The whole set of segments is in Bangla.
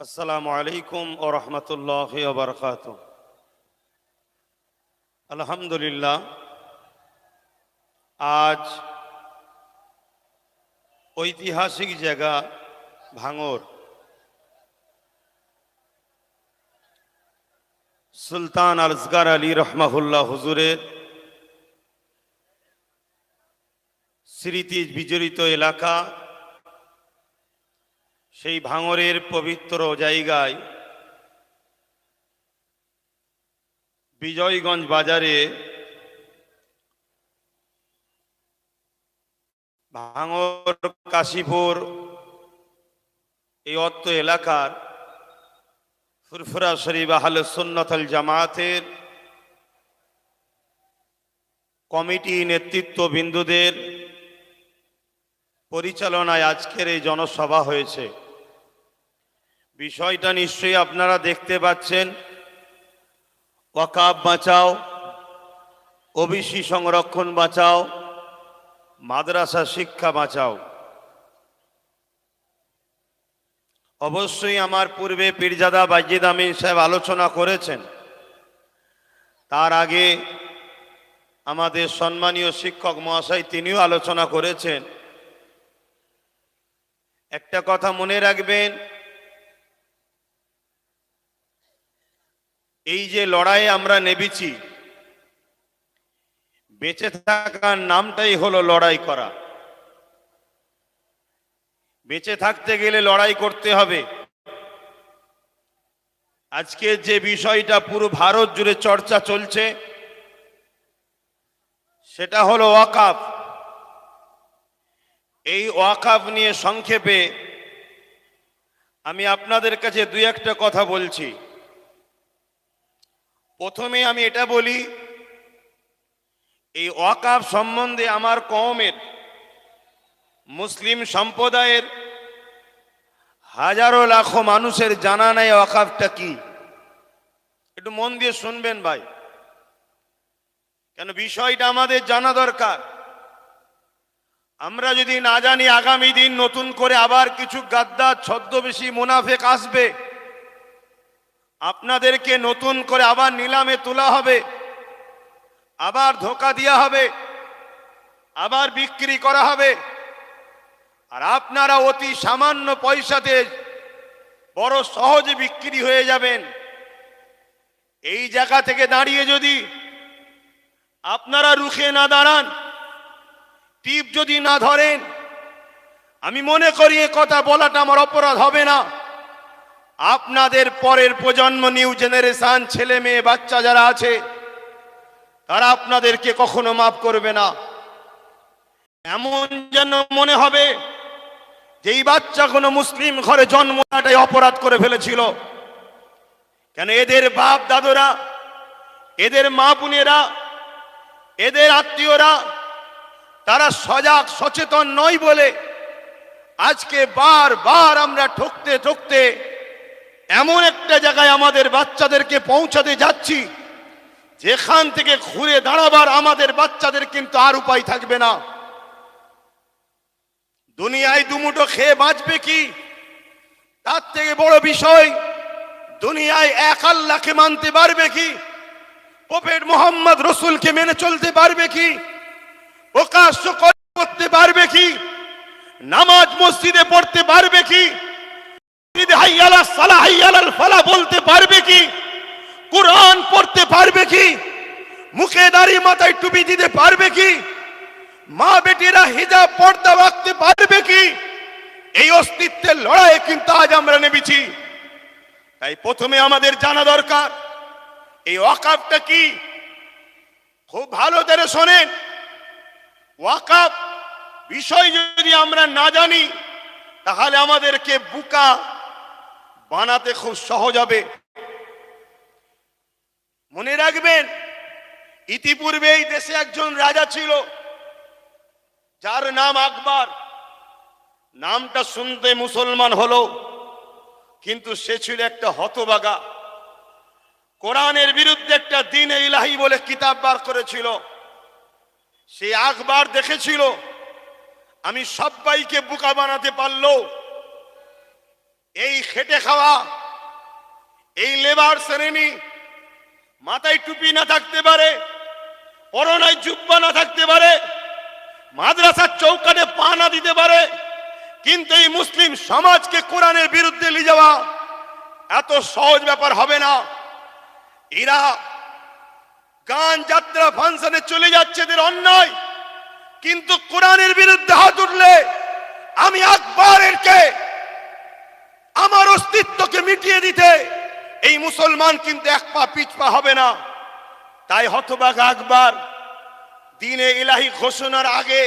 আসসালামু আলাইকুম ওয়া রাহমাতুল্লাহি ওয়া বারাকাতুহু। আলহামদুলিল্লাহ, আজ ঐতিহাসিক জায়গা ভাঙর সুলতান আসগর আলী রহমাহুল্লাহ হুজুরের স্মৃতি বিজড়িত এলাকা, সেই ভাঙরের পবিত্র জায়গায় বিজয়গঞ্জ বাজারে ভাঙর কাশীপুর এই অত্র এলাকার ফুরফুরা শরীফ আহলে সুন্নাত ওয়াল জামাতের কমিটি নেতৃত্ববৃন্দদের পরিচালনায় আজকের এই জনসভা হয়েছে। বিষয়টা নিশ্চয়ই আপনারা দেখতে পাচ্ছেন, ওয়াকাফ বাঁচাও, ওবিসি সংরক্ষণ বাঁচাও, মাদ্রাসা শিক্ষা বাঁচাও। অবশ্যই আমার পূর্বে পীরজাদা বাইজিদ আমিন সাহেব আলোচনা করেছেন, তার আগে আমাদের সম্মানীয় শিক্ষক মহাশয় তিনিও আলোচনা করেছেন। একটা কথা মনে রাখবেন, এই যে লড়াইয়ে আমরা নেমেছি, বেঁচে থাকার নামটাই হলো লড়াই করা। বেঁচে থাকতে গেলে লড়াই করতে হবে। আজকে যে বিষয়টা পুরো ভারত জুড়ে চর্চা চলছে সেটা হলো ওয়াকাফ। এই ওয়াকাফ নিয়ে সংক্ষেপে আমি আপনাদের কাছে দুই একটা কথা বলছি। প্রথমে আমি এটা বলি, এই ওয়াকাফ সম্বন্ধে আমার কওমের মুসলিম সম্প্রদায়ের হাজারো লাখো মানুষের জানা নাই ওয়াকাফটা কি। একটু মন দিয়ে শুনবেন ভাই, কেন বিষয়টা আমাদের জানা দরকার। আমরা যদি না জানি, আগামী দিন নতুন করে আবার কিছু গাদ্দার ছদ্মবেশী মুনাফেক আসবে, আপনাদেরকে নতুন করে আবার নিলামে তোলা হবে, আবার ধোঁকা দেওয়া হবে, আবার বিক্রি করা হবে, আর আপনারা অতি সামান্য পয়সাতে বড় সহজে বিক্রি হয়ে যাবেন। এই জায়গা থেকে দাঁড়িয়ে যদি আপনারা রুখে না দাঁড়ান, টিপ যদি না ধরেন, আমি মনে করি এ কথা বলাটা আমার অপরাধ হবে না। আপনাদের পরের প্রজন্ম, নিউ জেনারেশন, ছেলে মেয়ে বাচ্চা যারা আছে, তারা আপনাদেরকে কখনো মাফ করবে না। এমন যেন মনে হবে যে এই বাচ্চা কোনো মুসলিম ঘরে জন্ম নেওয়াটাই অপরাধ করে ফেলেছিল। কেন এদের বাপ দাদুরা, এদের মা বোনেরা, এদের আত্মীয়রা তারা সজাগ সচেতন নয় বলে আজকে বারবার আমরা ঠকতে ঠকতে এমন একটা জায়গায় আমাদের বাচ্চাদেরকে পৌঁছাতে যাচ্ছি যেখান থেকে ঘুরে দাঁড়াবার আমাদের বাচ্চাদের কিন্তু আর উপায় থাকবে না। দুনিয়ায় দুমুঠো খেয়ে বাঁচবে কি, তার থেকে বড় বিষয় দুনিয়ায় এক আল্লাহকে মানতে পারবে কি, প্রফেট মুহাম্মদ রসুলকে মেনে চলতে পারবে কি, প্রকাশ্য করতে পারবে কি, নামাজ মসজিদে পড়তে পারবে কি, হাইয়া আলাস সালাহ হাইয়া আলাল ফালাহ বলতে পারবে কি, কুরআন পড়তে পারবে কি, মুখে দাড়ি মাথায় টুপি দিতে পারবে কি, মা বেটিরা হিজাব পর্দা রাখতে পারবে কি। এই অস্তিত্বের লড়াইয়ে কিন্তু আজ আমরা নেমেছি। তাই প্রথমে আমাদের জানা দরকার এই ওয়াকাফটা কি। খুব ভালো করে শোনেন, ওয়াকাফ বিষয় যদি আমরা না জানি তাহলে আমাদেরকে বোকা বানাতে খুব সহজ হবে। মনে রাখবেন, ইতিপূর্বে এই দেশে একজন রাজা ছিল যার নাম আকবর। নামটা শুনতে মুসলমান হলো, কিন্তু সে ছিল একটা হতভাগা। কোরআনের বিরুদ্ধে একটা দ্বীন ইলাহি বলে কিতাব বার করেছিল। সে আকবর দেখেছিল আমি সবাইকে বোকা বানাতে পারলো, এই খেটে খাওয়া, এই লেবার শ্রেণী, মাথায় টুপি না থাকতে পারে, পরনায় জুব্বা না থাকতে পারে, মাদ্রাসার চৌকাঠে পা না দিতে পারে, কিন্তু এই মুসলিম সমাজকে কোরআনের বিরুদ্ধে নিয়ে যাওয়া এত সহজ ব্যাপার হবে না। এরা গান যাত্রা ফাংশনে চলে যাচ্ছে, এদের অন্যায়, কিন্তু কোরআনের বিরুদ্ধে হাত উঠলে আমি আকবরেরকে, আমার অস্তিত্বকে মিটিয়ে দিতে এই মুসলমান কিন্তু এক পা পিছপা হবে না। তাই হতভাগা আকবর দ্বীনে ইলাহি ঘোষণার আগে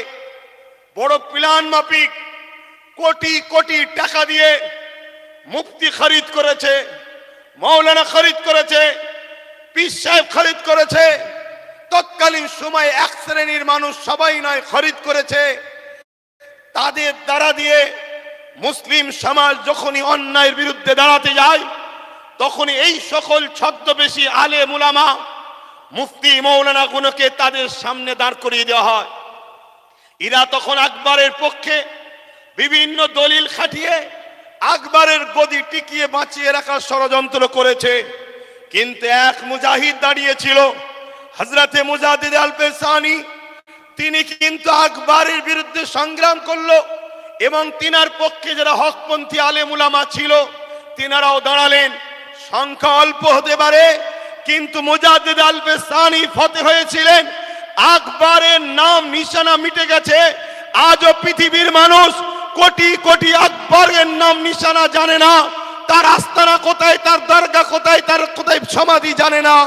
বড় প্ল্যান মাফিক কোটি কোটি টাকা দিয়ে মুফতি খরিদ করেছে, মৌলানা খরিদ করেছে, পীর সাহেব খরিদ করেছে, তৎকালীন সময়ে এক শ্রেণীর মানুষ সবাই নয় খরিদ করেছে। তাদের দ্বারা দিয়ে মুসলিম সমাজ যখনই অন্যায়ের বিরুদ্ধে দাঁড়াতে যায়, তখনই এই সকল ছদ্মবেশী আলেম উলামা, মুফতি মৌলানা গুলোকে তাদের সামনে দাঁড় করিয়ে দেওয়া হয়। এরা তখন আকবরের পক্ষে বিভিন্ন দলিল খাটিয়ে আকবরের গদি টিকিয়ে বাঁচিয়ে রাখার ষড়যন্ত্র করেছে। কিন্তু এক মুজাহিদ দাঁড়িয়েছিল, হযরতে মুজাদ্দিদ আল-পেশানি, তিনি কিন্তু আকবরের বিরুদ্ধে সংগ্রাম করলো এবং তিনার পক্ষে যারা হকপন্থী আলেম উলামা ছিল তিনারাও দাঁড়ালেন। সংখ্যা অল্প হতে পারে, কিন্তু মুজাদ্দিদ আল-পেশানি ফতে হয়েছিলেন। আকবরের নাম নিশানা মিটে গেছে। আজও পৃথিবীর মানুষ কোটি কোটি আকবরের নাম নিশানা জানে না, তার আস্তানা কোথায়, তার দরগা কোথায়, তার কোথায় সমাধি জানে না।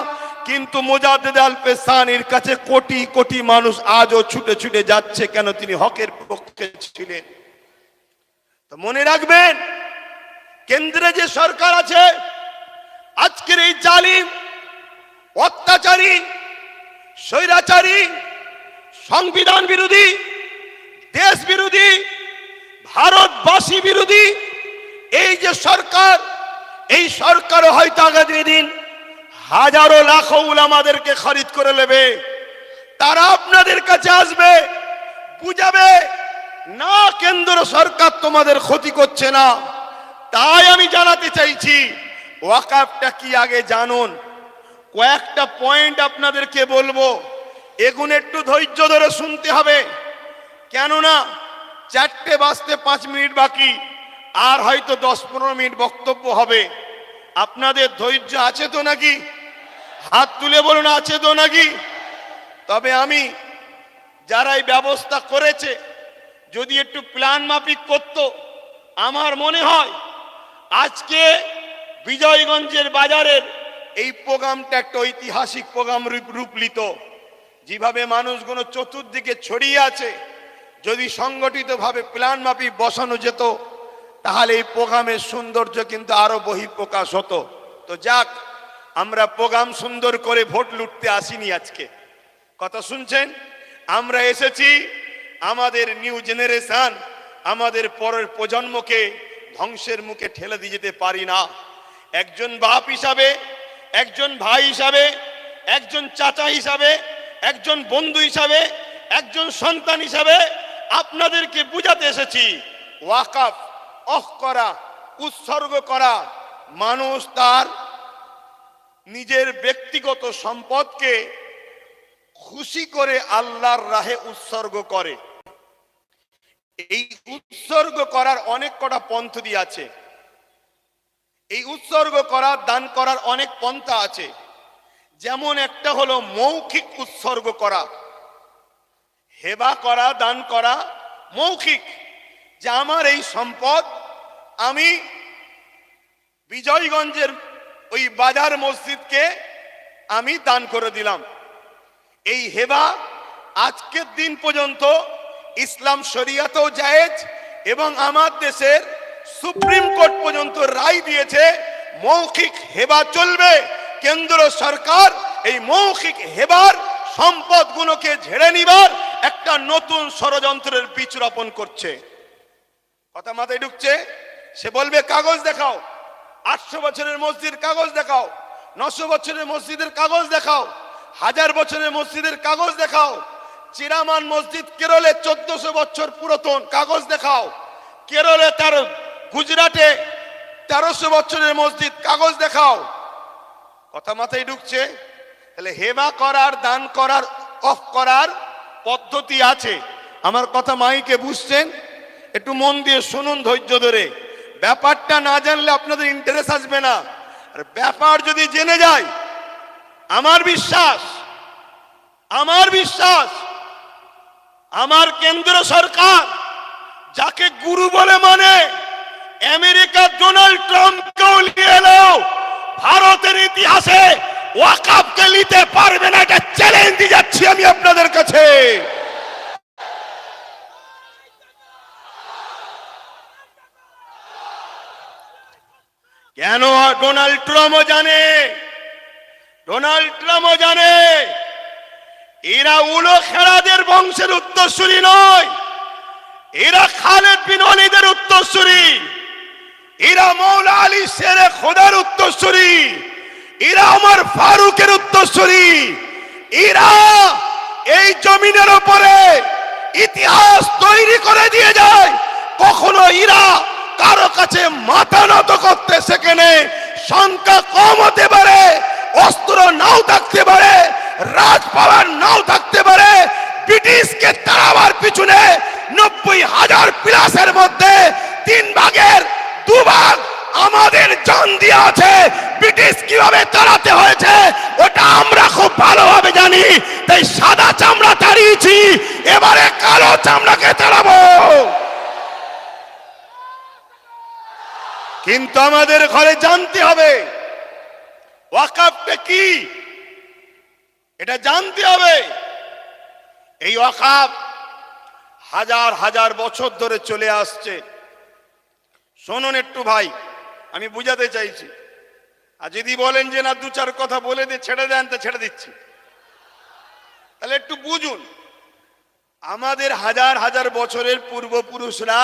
কিন্তু মুজাদ্দিদ আল-পেশানির কাছে কোটি কোটি মানুষ আজও ছুটে ছুটে যাচ্ছে, কেন? তিনি হকের পক্ষে ছিলেন। তো মনে রাখবেন, কেন্দ্রে যে সরকার আছে, আজকের এই জালিম, অত্যাচারী, স্বৈরাচারী, সংবিধান বিরোধী, দেশ বিরোধী, ভারতবাসী বিরোধী এই যে সরকার, এই সরকারও হয়তো আগামী দিন হাজারো লাখো উলামাদেরকে খরিদ করে নেবে। তারা আপনাদের কাছে আসবে, বুঝাবে না কেন্দ্র সরকার তোমাদের ক্ষতি করছে না। তাই আমি জানাতে চাইছি, ওয়াকাফটা কি আগে জানুন। কয়েকটা পয়েন্ট আপনাদেরকে বলবো, এগুলো একটু ধৈর্য ধরে শুনতে হবে, কেননা 4টে বাজতে 5 মিনিট বাকি, আর হয়তো 10-15 মিনিট বক্তব্য হবে। আপনাদের ধৈর্য আছে তো নাকি? হাত তুলে বলুন, আছে তো নাকি? তবে আমি যারা এই ব্যবস্থা করেছে, যদি একটু প্ল্যান মাফিক করতো, আমার মনে হয় আজকে বিজয়গঞ্জের বাজারের এই প্রোগ্রামটা একটা ঐতিহাসিক প্রোগ্রাম রূপ নিত। যেভাবে মানুষগুলো চতুর্দিকে ছড়িয়ে আছে, যদি সংগঠিতভাবে প্ল্যান মাফিক বসানো যেত, তাহলে এই প্রোগ্রামের সৌন্দর্য কিন্তু আরো বহিঃপ্রকাশ হতো। তো যাক, আমরা প্রোগ্রাম সুন্দর করে ভোট লুটতে আসিনি। আজকে কথা শুনছেন, আমরা এসেছি আমাদের নিউ জেনারেশন, আমাদের পরের প্রজন্মকে ধ্বংসের মুখে ঠেলে দিয়ে যেতে পারি না। একজন বাপ হিসাবে, একজন ভাই হিসাবে, একজন চাচা হিসাবে, একজন বন্ধু হিসাবে, একজন সন্তান হিসাবে আপনাদেরকে বুঝাতে এসেছি, ওয়াকাফ অফ করা, উৎসর্গ করা, মানুষ তার নিজের ব্যক্তিগত সম্পদকে খুশি করে আল্লাহর রাহে উৎসর্গ করে। এই উৎসর্গ করার অনেক কটা পদ্ধতি আছে। এই উৎসর্গ করা, দান করার অনেক পন্থা আছে। যেমন একটা হলো মৌখিক উৎসর্গ করা, হেবা করা, দান করা মৌখিক, যে আমার এই সম্পদ আমি বিজয়গঞ্জের ওই বাজার মসজিদকে আমি দান করে দিলাম। এই হেবা আজকের দিন পর্যন্ত ইসলাম শরিয়াতেও জায়েজ এবং আমার দেশের সুপ্রিম কোর্ট পর্যন্ত রায় দিয়েছে মৌখিক হেবা চলবে। কেন্দ্র সরকার এই মৌখিক হেবার সম্পদগুলোকে ঝেড়ে নিবার একটা নতুন ষড়যন্ত্রের বীজ রোপণ করছে। কথা মাথায় ঢুকছে? সে বলবে কাগজ দেখাও, 800 বছরের মসজিদ কাগজ দেখাও, 900 বছরের মসজিদের কাগজ দেখাও, 1000 বছরের মসজিদের কাগজ দেখাও। চিরামান মসজিদ কেরলে 1400 বছর পুরাতন, কাগজ দেখাও। কেরলে তার গুজরাটে 1300 বছরের মসজিদ, কাগজ দেখাও। কথা মাথায় ঢুকছে? তাহলে হেবা করার, দান করার, অফ করার পদ্ধতি আছে। আমার কথা মাইকে বুঝছেন? একটু মন দিয়ে শুনুন ধৈর্য ধরে। ব্যাপারটা না জানলে আপনাদের ইন্টারেস্ট আসবে না। আর ব্যাপার যদি জেনে যায়, আমার বিশ্বাস আমার কেন্দ্র সরকার যাকে গুরু বলে মানে, আমেরিকার ডোনাল্ড ট্রাম্পকেও নিয়ে এলো, ভারতের ইতিহাসে ওয়াকফকে নিতে পারবে না, এটা চ্যালেঞ্জ দিয়ে যাচ্ছি আমি আপনাদের কাছে। কেন? ডোনাল্ড ট্রাম্পও জানে এরা উলো খেলাদের বংশের উত্তরসূরি নয়, এরা খালেদ বিন ওয়ালিদের উত্তরসূরি, এরা মৌলা আলী শেরে খোদার উত্তরসূরি, এরা ওমর ফারুকের উত্তরসূরি। এরা এই জমিনের উপরে ইতিহাস তৈরি করে দিয়ে যায়। কখনো এরা কারো কাছে মাথা নত করতে সেখানে সংখ্যা কম হতে পারে, অস্ত্র নাও থাকতে পারে, রাজ পাওয়ার নাও থাকতে পারে। ব্রিটিশকে তাড়াবার পিছনে 90,000 প্লাসের মধ্যে 3 ভাগের 2 ভাগ আমাদের জান দিয়ে আছে। ব্রিটিশ কিভাবে তাড়াতে হয়েছে ওটা আমরা খুব ভালোভাবে জানি, তাই সাদা চামড়া তাড়িয়েছি, এবারে কালো চামড়াকে তাড়াবো। কিন্তু আমাদের ঘরে জানতে হবে ওয়াকফটা কি, এটা জানতে হবে। এই ওয়াকফ হাজার হাজার বছর ধরে চলে আসছে। শুনুন একটু ভাই, আমি বুঝাতে চাইছি। আর যদি বলেন যে না 2-4 কথা বলে দিয়ে ছেড়ে দেন, তো ছেড়ে দিচ্ছি। তাহলে একটু বুঝুন, আমাদের হাজার হাজার বছরের পূর্বপুরুষরা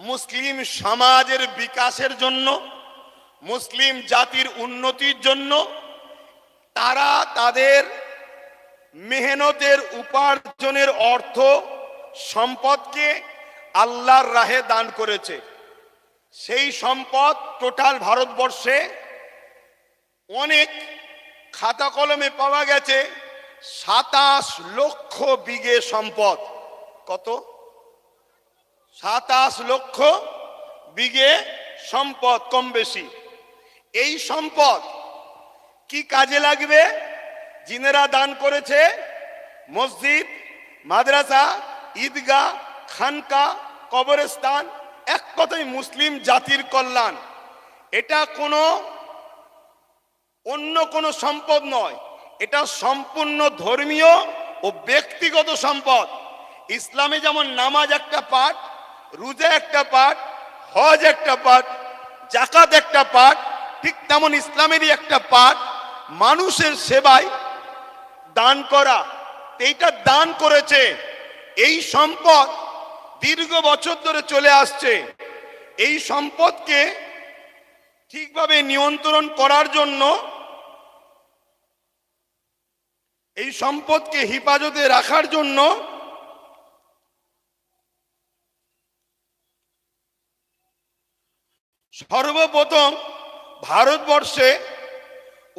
মুসলিম সমাজের বিকাশের জন্য, মুসলিম জাতির উন্নতির জন্য তারা তাদের মেহনতের উপার্জনের অর্থ সম্পদকে আল্লাহর রাহে দান করেছে। সেই সম্পদ টোটাল ভারতবর্ষে অনেক খাতা কলমে পাওয়া গেছে 27 লক্ষ বিঘে সম্পদ। কত? 27 লক্ষ বিঘে সম্পদ, কম বেশি। এই সম্পদ কি কাজে লাগবে? জিনেরা দান করেছে মসজিদ, মাদ্রাসা, ঈদগাহ, খানকা, কবরস্থান, এক কথায় মুসলিম জাতির কল্যাণ। এটা কোনো অন্য কোনো সম্পদ নয়, এটা সম্পূর্ণ ধর্মীয় ও ব্যক্তিগত সম্পদ। ইসলামে যেমন নামাজ একটা পার্ট, রোজা একটা পার্ট, হজ একটা পার্ট, যাকাত একটা পার্ট, ঠিক তেমন ইসলামেরই একটা পার্ট মানুষের সেবায় দান করা। এইটা দান করেছে। এই সম্পদ দীর্ঘ বছর ধরে চলে আসছে। এই সম্পদকে ঠিকভাবে নিয়ন্ত্রণ করার জন্য, এই সম্পদকে হেফাজতে রাখার জন্য সর্বপ্রথম ভারতবর্ষে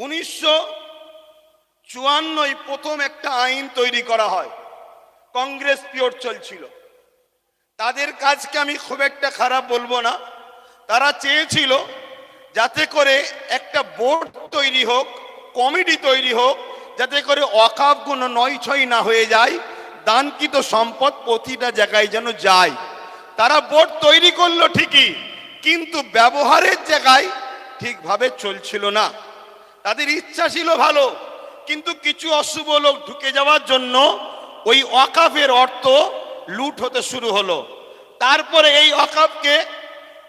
1954 প্রথম একটা আইন তৈরি করা হয়। কংগ্রেস পিরিয়ড চলছিল। তাদের কাজকে আমি খুব একটা খারাপ বলবো না। তারা চেয়েছিল যাতে করে একটা বোর্ড তৈরি হোক, কমিটি তৈরি হোক, যাতে করে ওয়াকফগুলো নয়-ছয় না হয়ে যায়, দানকৃত সম্পদ প্রতিটা জায়গায় যেন যায়। তারা বোর্ড তৈরি করলো ঠিকই, কিন্তু ব্যবহারের জায়গায় ঠিকভাবে চলছিল না। তাদের ইচ্ছা ছিল ভালো, কিন্তু কিছু অশুভ লোক ঢুকে যাওয়ার জন্য ওই ওয়াকফের অর্থ লুট হতে শুরু হলো। তারপরে এই ওয়াকফকে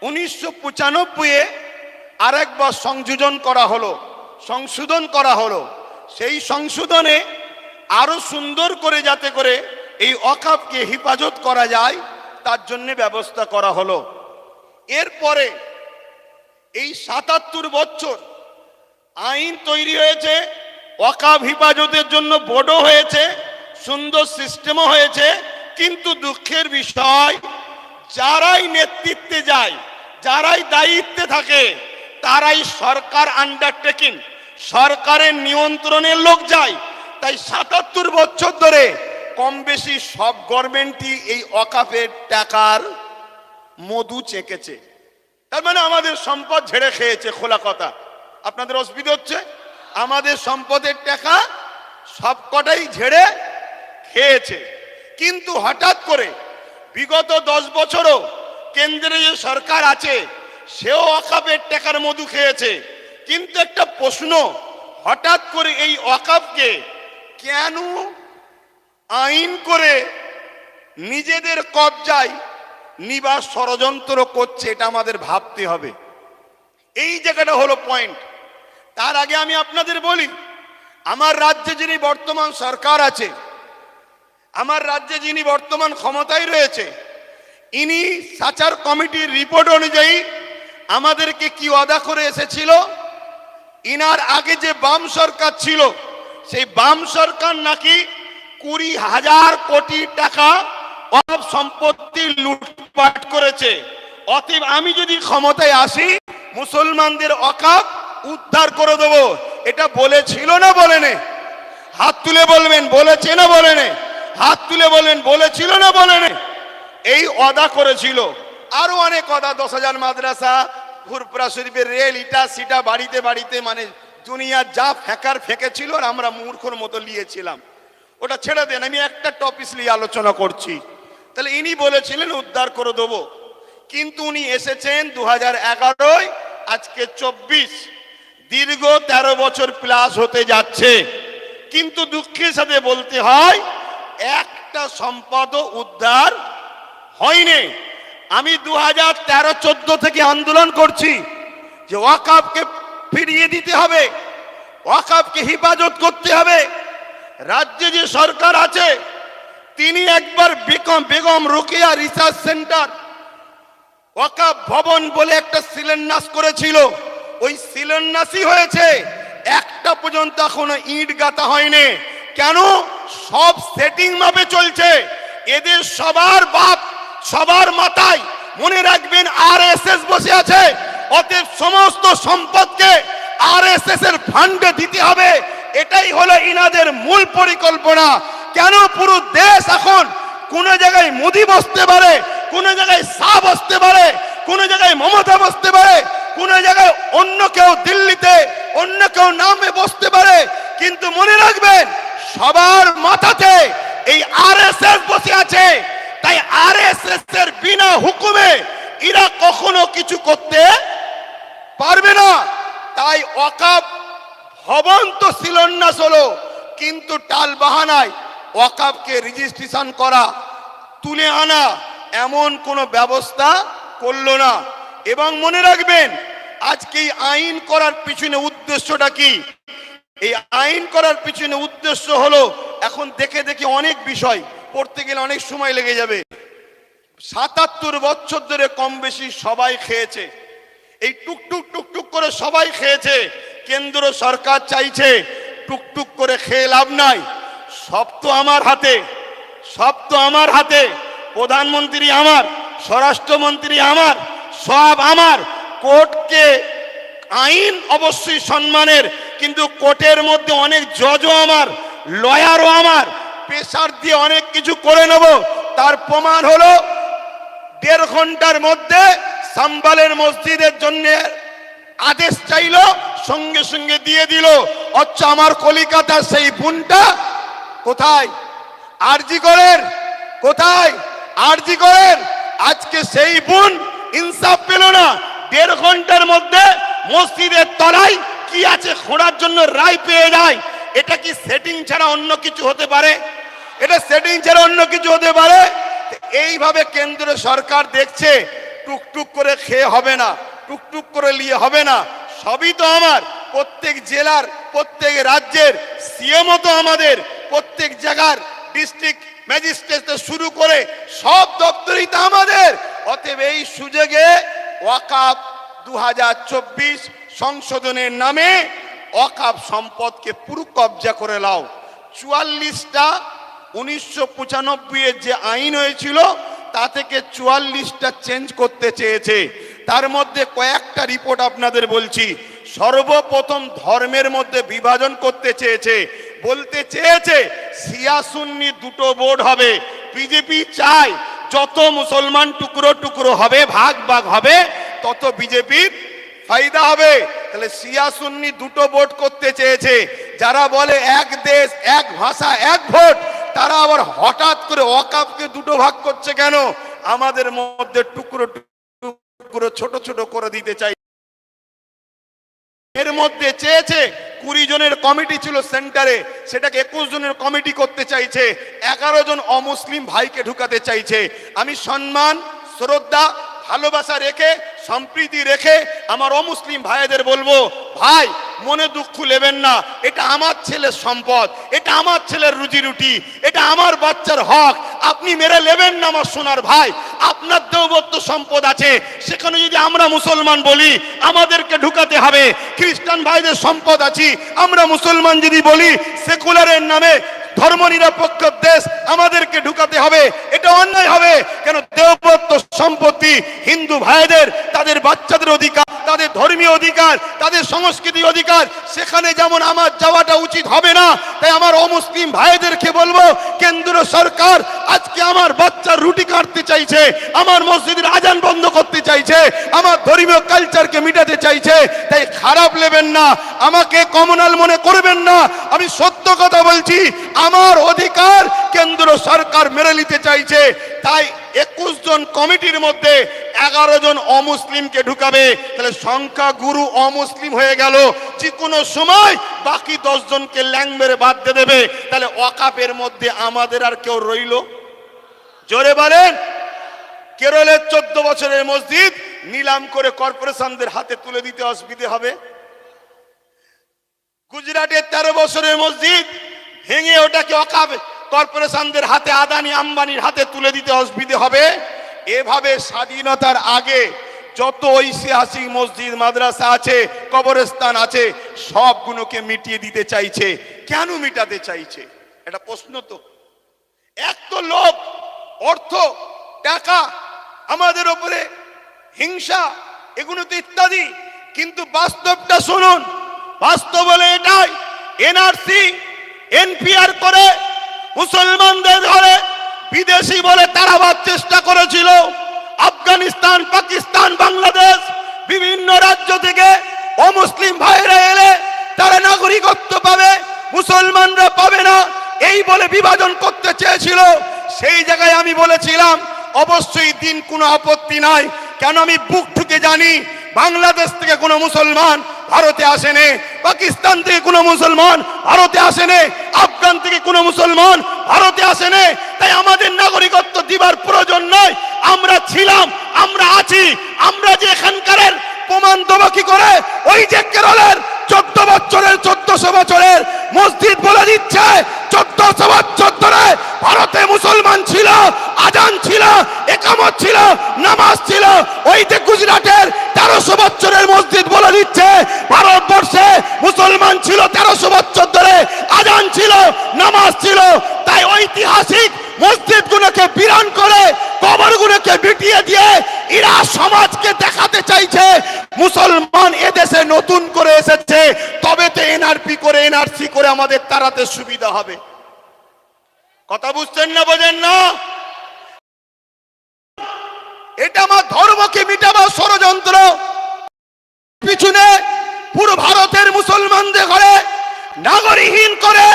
1995-এ আরেকবার সংশোধন করা হলো। সেই সংশোধনে আরো সুন্দর করে যাতে করে এই ওয়াকফকে হেফাজত করা যায় তার জন্য ব্যবস্থা করা হলো। এরপরে এই 77 বছর আইন তৈরি হয়েছে, ওয়াকফ হেফাজতের জন্য বোর্ডও হয়েছে, সুন্দর সিস্টেমও হয়েছে। কিন্তু দুঃখের বিষয়, যারাই নেতৃত্বে যায়, যারাই দায়িত্বে থাকে তারাই সরকার আন্ডারটেকিং, সরকারের নিয়ন্ত্রণের লোক যায়। তাই ৭৭ বছর ধরে কম বেশি সব গভর্নমেন্টই এই ওয়াকাফের টাকার মধু চেকেছে। তার মানে আমাদের সম্পদ ঝেড়ে খেয়েছে। খোলা কথা, আপনাদের অসুবিধা হচ্ছে? আমাদের সম্পদের টাকা সবকটাই ঝেড়ে খেয়েছে। কিন্তু হঠাৎ করে বিগত 10 বছরও কেন্দ্রে যে সরকার আছে সেও ওয়াকাফের টাকার মধু খেয়েছে। কিন্তু একটা প্রশ্ন, হঠাৎ করে এই ওয়াকাফকে কেন আইন করে নিজেদের কবজায় নিবার ষড়যন্ত্র করছে, এটা আমাদের ভাবতে হবে। এই জায়গাটা হলো পয়েন্ট। তার আগে আমি আপনাদের বলি, আমার রাজ্যে যিনি বর্তমান সরকার আছে, আমার রাজ্যে যিনি বর্তমান ক্ষমতায় রয়েছে, ইনি সাচার কমিটির রিপোর্ট অনুযায়ী আমাদেরকে কি ওয়াদা করে এসেছিল, ইনার আগে যে বাম সরকার ছিল সেই বাম সরকার নাকি 20,000 কোটি টাকা ওয়াকফ সম্পত্তি লুটপাট করেছে। অতএব আমি যদি ক্ষমতায় আসি মুসলমানদের ওয়াকফ উদ্ধার করে দেব। এটা বলেছিল না বলেনি? হাত তুলে বলবেন বলেছে না বলেনি? হাত তুলে বলবেন বলেছিল না বলেনি? এই ওয়াদা করেছিল। আরো অনেক ওয়াদা, 10,000 মাদ্রাসা, ফুরপুরা শরীফের রেল, ইটা সিটা বাড়িতে বাড়িতে, মানে দুনিয়া যা ফেকার ফেঁকেছিল আর আমরা মূর্খর মতো নিয়েছিলাম। ওটা ছেড়ে দেন, আমি একটা টপিক নিয়ে আলোচনা করছি। তাহলে ইনি বলেছিলেন উদ্ধার করে দেবো, কিন্তু উনি এসেছেন 2011, আজকে 24, দীর্ঘ 13 বছর প্লাস হতে যাচ্ছে। কিন্তু দুঃখের সাথে বলতে হয় একটা সম্পদও উদ্ধার হয়নি। আমি 2013-14 থেকে আন্দোলন করছি যে ওয়াকফকে ফিরিয়ে দিতে হবে, ওয়াকফকে হেফাজত করতে হবে। রাজ্যে যে সরকার আছে তিনি একবার বেগম রোকেয়া রিসার্চ সেন্টার ওয়াকফ ভবন বলে একটা শিলান্যাস করেছিল, ওই শিলান্যাসই হয়েছে, একটা পর্যন্ত এখনো ইট গাঁথা হয়নি। কেন? সব সেটিং ভাবে চলছে। এদের সবার বাপ, সবার মাথায় মনে রাখবেন আরএসএস বসে আছে। অতএব সমস্ত সম্পদকে আরএসএস এর ফান্ডে দিতে হবে, এটাই হলো ইনাদের মূল পরিকল্পনা। কেন? পুরো দেশ এখন কোন জায়গায় মোদি বসতে পারে, কোন জায়গায় শাহ বসতে পারে, কোন জায়গায় মমতা বসতে পারে, কোন জায়গায় অন্য কেউ দিল্লিতে অন্য কেউ নামে বসতে পারে। কিন্তু মনে রাখবেন সবার মাথাতে এই আরএসএস বসে আছে। তাই আরএসএস এর বিনা হুকুমে এরা কখনো কিছু করতে পারবে না। তাই ওয়াকফ ভবন তো শিলান্যাস হলো, কিন্তু টাল বাহানায় ওয়াকফকে রেজিস্ট্রেশন করা, তুলে আনা এমন কোনো ব্যবস্থা করলো না। এবং মনে রাখবেন আজকে এই আইন করার পিছনে উদ্দেশ্যটা কি? এই আইন করার পিছনে উদ্দেশ্য হলো, এখন দেখে দেখে অনেক বিষয় পড়তে গেলে অনেক সময় লেগে যাবে। ৭৭ বছর ধরে কম বেশি সবাই খেয়েছে, এই টুকটুক টুকটুক করে সবাই খেয়েছে। কেন্দ্র সরকার চাইছে টুকটুক করে খেয়ে লাভ নাই, সব তো আমার হাতে, সব তো আমার হাতে। প্রধানমন্ত্রী আমার, স্বরাষ্ট্রমন্ত্রী আমার, সব আমার। কোর্টকে আইন অবশ্যই সম্মানের, কিন্তু কোর্টের মধ্যে অনেক জজও আমার, লয়ারও আমার। প্রেসার দিয়ে অনেক কিছু করে নেব। তার প্রমাণ হলো 1.5 ঘন্টার মধ্যে সাম্বালের মসজিদের জন্য আদেশ চাইলো, সঙ্গে সঙ্গে দিয়ে দিল। আচ্ছা, আমার কলিকাতার সেই বোনটা কোথায়? আরজি করেন কোথায়? আরজি করেন। আজকে সেই বোন ইনসাফ পেল না। 1.5 ঘন্টার মধ্যে মসজিদের তলায় কি আছে খোঁড়ার জন্য রায় পেয়ে যায়। এটা কি সেটিং ছাড়া অন্য কিছু হতে পারে? এটা সেটিং ছাড়া অন্য কিছু হতে পারে? এইভাবে কেন্দ্র সরকার দেখছে টুকটুক করে খেয়ে হবে না, টুকটুক করে নিয়ে হবে না। সবই তো আমার, প্রত্যেক জেলার প্রত্যেক রাজ্যের সিএমও তো আমাদের, প্রত্যেক জায়গার ডিস্ট্রিক্ট ম্যাজিস্ট্রেট শুরু করে সব দপ্তরই তো আমাদের। অতএব এই সুযোগে ওয়াকফ 2024 সংশোধনের নামে ওয়াকফ সম্পদকে পুরো কবজা করে নাও। 44টা 1995 এর যে আইন হয়েছিল তা থেকে 44টা চেঞ্জ করতে চেয়েছে। তার মধ্যে কয়েকটা রিপোর্ট আপনাদের বলছি। সর্বপ্রথম ধর্মের মধ্যে বিভাজন করতে চেয়েছে, বলতে চেয়েছে শিয়া সুন্নি দুটো বোর্ড হবে। বিজেপি চায় যত মুসলমান টুকরো টুকরো হবে, ভাগ ভাগ হবে, তত বিজেপির ফায়দা হবে। তাহলে শিয়া সুন্নি দুটো ভোট করতে চেয়েছে। যারা বলে এক দেশ এক ভাষা এক ভোট, তারা আবার হঠাৎ করে ওয়াকফকে দুটো ভাগ করছে কেন? আমাদের মধ্যে টুকরো টুকরো ছোট ছোট করে দিতে চাই। এর মধ্যে চেয়েছে 20 জনের কমিটি ছিল সেন্টারে, সেটাকে 21 জনের কমিটি করতে চাইছে। 11 জন অমুসলিম ভাইকে ঢুকাতে চাইছে। আমি সম্মান, শ্রদ্ধা, ভালোবাসা রেখে, সম্প্রীতি রেখে আমার অমুসলিম ভাইদের বলবো, ভাই মনে দুঃখ নেবেন না। এটা আমার ছেলের সম্পদ, এটা আমার ছেলের রুজি রুটি, এটা আমার বাচ্চার হক। আপনি মেরে নেবেন না আমার সোনার ভাই। আপনার দেওবত্ত সম্পদ আছে, সেখানে যদি আমরা মুসলমান বলি আমাদেরকে ঢুকাতে হবে। খ্রিস্টান ভাইদের সম্পদ আছে, আমরা মুসলমান যদি বলি সেকুলারের নামে ধর্মনিরপেক্ষ দেশ আমাদেরকে ঢুকাতে হবে। এটা অন্যায় হবে। কেন? দেওবত্ত সম্পত্তি হিন্দু ভাইদের, তাদের বাচ্চাদের অধিকার, তাদের ধর্মীয় অধিকার, তাদের সংস্কৃতি অধিকার, সেখানে যেমন আমার যাওয়াটা উচিত হবে না। তাই আমার অমুসলিম ভাইদেরকে বলবো, কেন্দ্র সরকার আজকে আমার বাচ্চার রুটি কাটতে চাইছে, আমার মসজিদের আজান বন্ধ করতে চাইছে, আমার ধর্মীয় কালচারকে মিটাতে চাইছে। তাই খারাপ নেবেন না, আমাকে কমনাল মনে করবেন না। আমি সত্য কথা বলছি, আমার অধিকার কেন্দ্র সরকার মেরে নিতে চাইছে। তাই 21 জন কমিটির মধ্যে 11 জন অমুসলিমকে ঢুকাবে। তাহলে সংখ্যা গুরু অমুসলিম হয়ে গেল। যে কোনো সময় বাকি 10 জনকে ল্যাং মেরে বাদ দিয়ে দেবে। তাহলে ওয়াকফের মধ্যে আমাদের আর কেউ রইল? জোরে বলেন। কেরলের 14 বছরের মসজিদ নিলাম করে কর্পোরেশনদের হাতে তুলে দিতে অসুবিধে হবে? গুজরাটের 13 বছরের মসজিদ ভেঙে ওটাকে ওয়াকফ কর্পোরেশনদের হাতে, আদানি আম্বানির হাতে তুলে দিতে অসুবিধে হবে? এভাবে স্বাধীনতার আগে যত ঐতিহাসিক মসজিদ, মাদ্রাসা আছে, কবরস্থান আছে, সবগুলোকে মিটিয়ে দিতে চাইছে। কেন মিটাতে চাইছে? এটা প্রশ্ন তো। এক তো লোভ, অর্থ, টাকা, আমাদের উপরে হিংসা, এগুলো তো ইত্যাদি। কিন্তু বাস্তবটা শুনুন। বাস্তব বলে এটাই, এনআরসি এনপিআর করে মুসলমানদের ঘরে বিদেশি বলে তাড়াবার চেষ্টা করেছিল। আফগানিস্তান, পাকিস্তান, বাংলাদেশ বিভিন্ন রাজ্য থেকে অমুসলিম ভাইরা এলে তারা নাগরিকত্ব পাবে, মুসলমানরা পাবে না, এই বলে বিভাজন করতে চেয়েছিল। সেই জায়গায় আমি বলেছিলাম অবশ্যই দিন কোনো আপত্তি নাই। কেন? আমি বুক ঠুকে জানি বাংলাদেশ থেকে কোনো মুসলমান ভারতে আসেনি, পাকিস্তান থেকে কোনো মুসলমান ভারতে আসেনি, আফগান থেকে কোনো মুসলমান ভারতে আসেনি। তাই আমাদের নাগরিকত্ব দিবার প্রয়োজন নয়। আমরা ছিলাম, আমরা আছি। আমরা যে এখানকার প্রমাণ দেবো কি করে? ওই যে কেরলের 14 বছরের 1400 বছরের মসজিদ বলে দিচ্ছে 1400 বছর ধরে ভারতে মুসলমান ছিল, আজান ছিল, একামত ছিল, নামাজ ছিল। ওই যে গুজরাটের 1300 বছরের মসজিদ বলে দিচ্ছে ভারতবর্ষে মুসলমান ছিল 1300 বছর ধরে, আজান ছিল, নামাজ ছিল। তাই ঐতিহাসিক মসজিদগুলোকে বিরান করে, কবরগুলোকে মিটিয়ে দিয়ে এরা সমাজকে দেখাতে চাইছে মুসলমান এদেশে নতুন করে এসেছে, তবে তো এনআরপি করে, এনআরসি করে আমাদের তাড়াতে সুবিধা হবে। কথা বুঝছেন না? বোঝেন না? এটা আমার ধর্মকে মিটাবার ষড়যন্ত্র। পিছনে পুরো ভারতের মুসলমানদের ঘরে নাগরিকহীন করে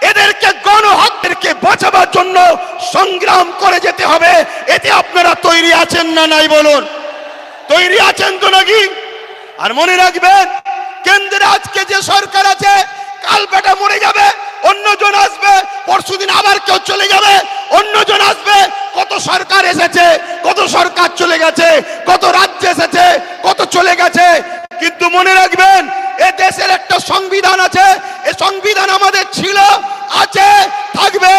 এদেরকে গণহত্যাকে বাঁচাবার জন্য সংগ্রাম করে যেতে হবে। এতে আপনারা তৈরি আছেন না নাই বলুন? তৈরি আছেন তো নাকি? আর মনে রাখবেন, কেন্দ্রে আজকে যে সরকার আছে কাল বেটা মরে যাবে, অন্যজন আসবে, পরশুদিন আবার কেউ চলে যাবে, অন্যজন আসবে। কত সরকার এসেছে, কত সরকার চলে গেছে, কত রাজ্য এসেছে, কত চলে গেছে। কিন্তু মনে রাখবেন, এ দেশের একটা সংবিধান আছে। এই সংবিধান আমাদের ছিল, আছে, থাকবে।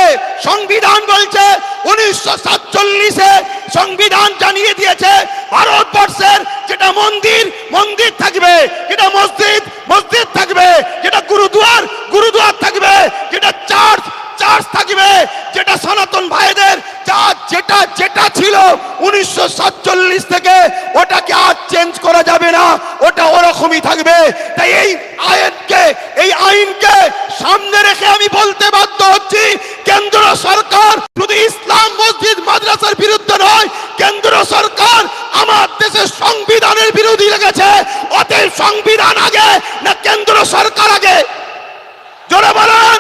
সংবিধান বলছে 1947-এ সংবিধান জানিয়ে দিয়েছে ভারতবর্ষের যেটা মন্দির, মন্দির থাকবে, যেটা মসজিদ, মসজিদ থাকবে, যেটা গুরুদুয়ার, গুরুদুয়ার থাকবে, যেটা চার্চ, চার্চ থাকবে, যেটা সনাতন ভাইদের যা যেটা যেটা ছিল 1947 থেকে ওটাকে আর চেঞ্জ আমি বলতে বাধ্য হচ্ছি, কেন্দ্র সরকার শুধু ইসলাম মসজিদ মাদ্রাসার বিরুদ্ধে নয়, কেন্দ্র সরকার আমার দেশের সংবিধানের বিরোধী লেগেছে। অতএব সংবিধান আগে না কেন্দ্র সরকার আগে? জোরে বলেন,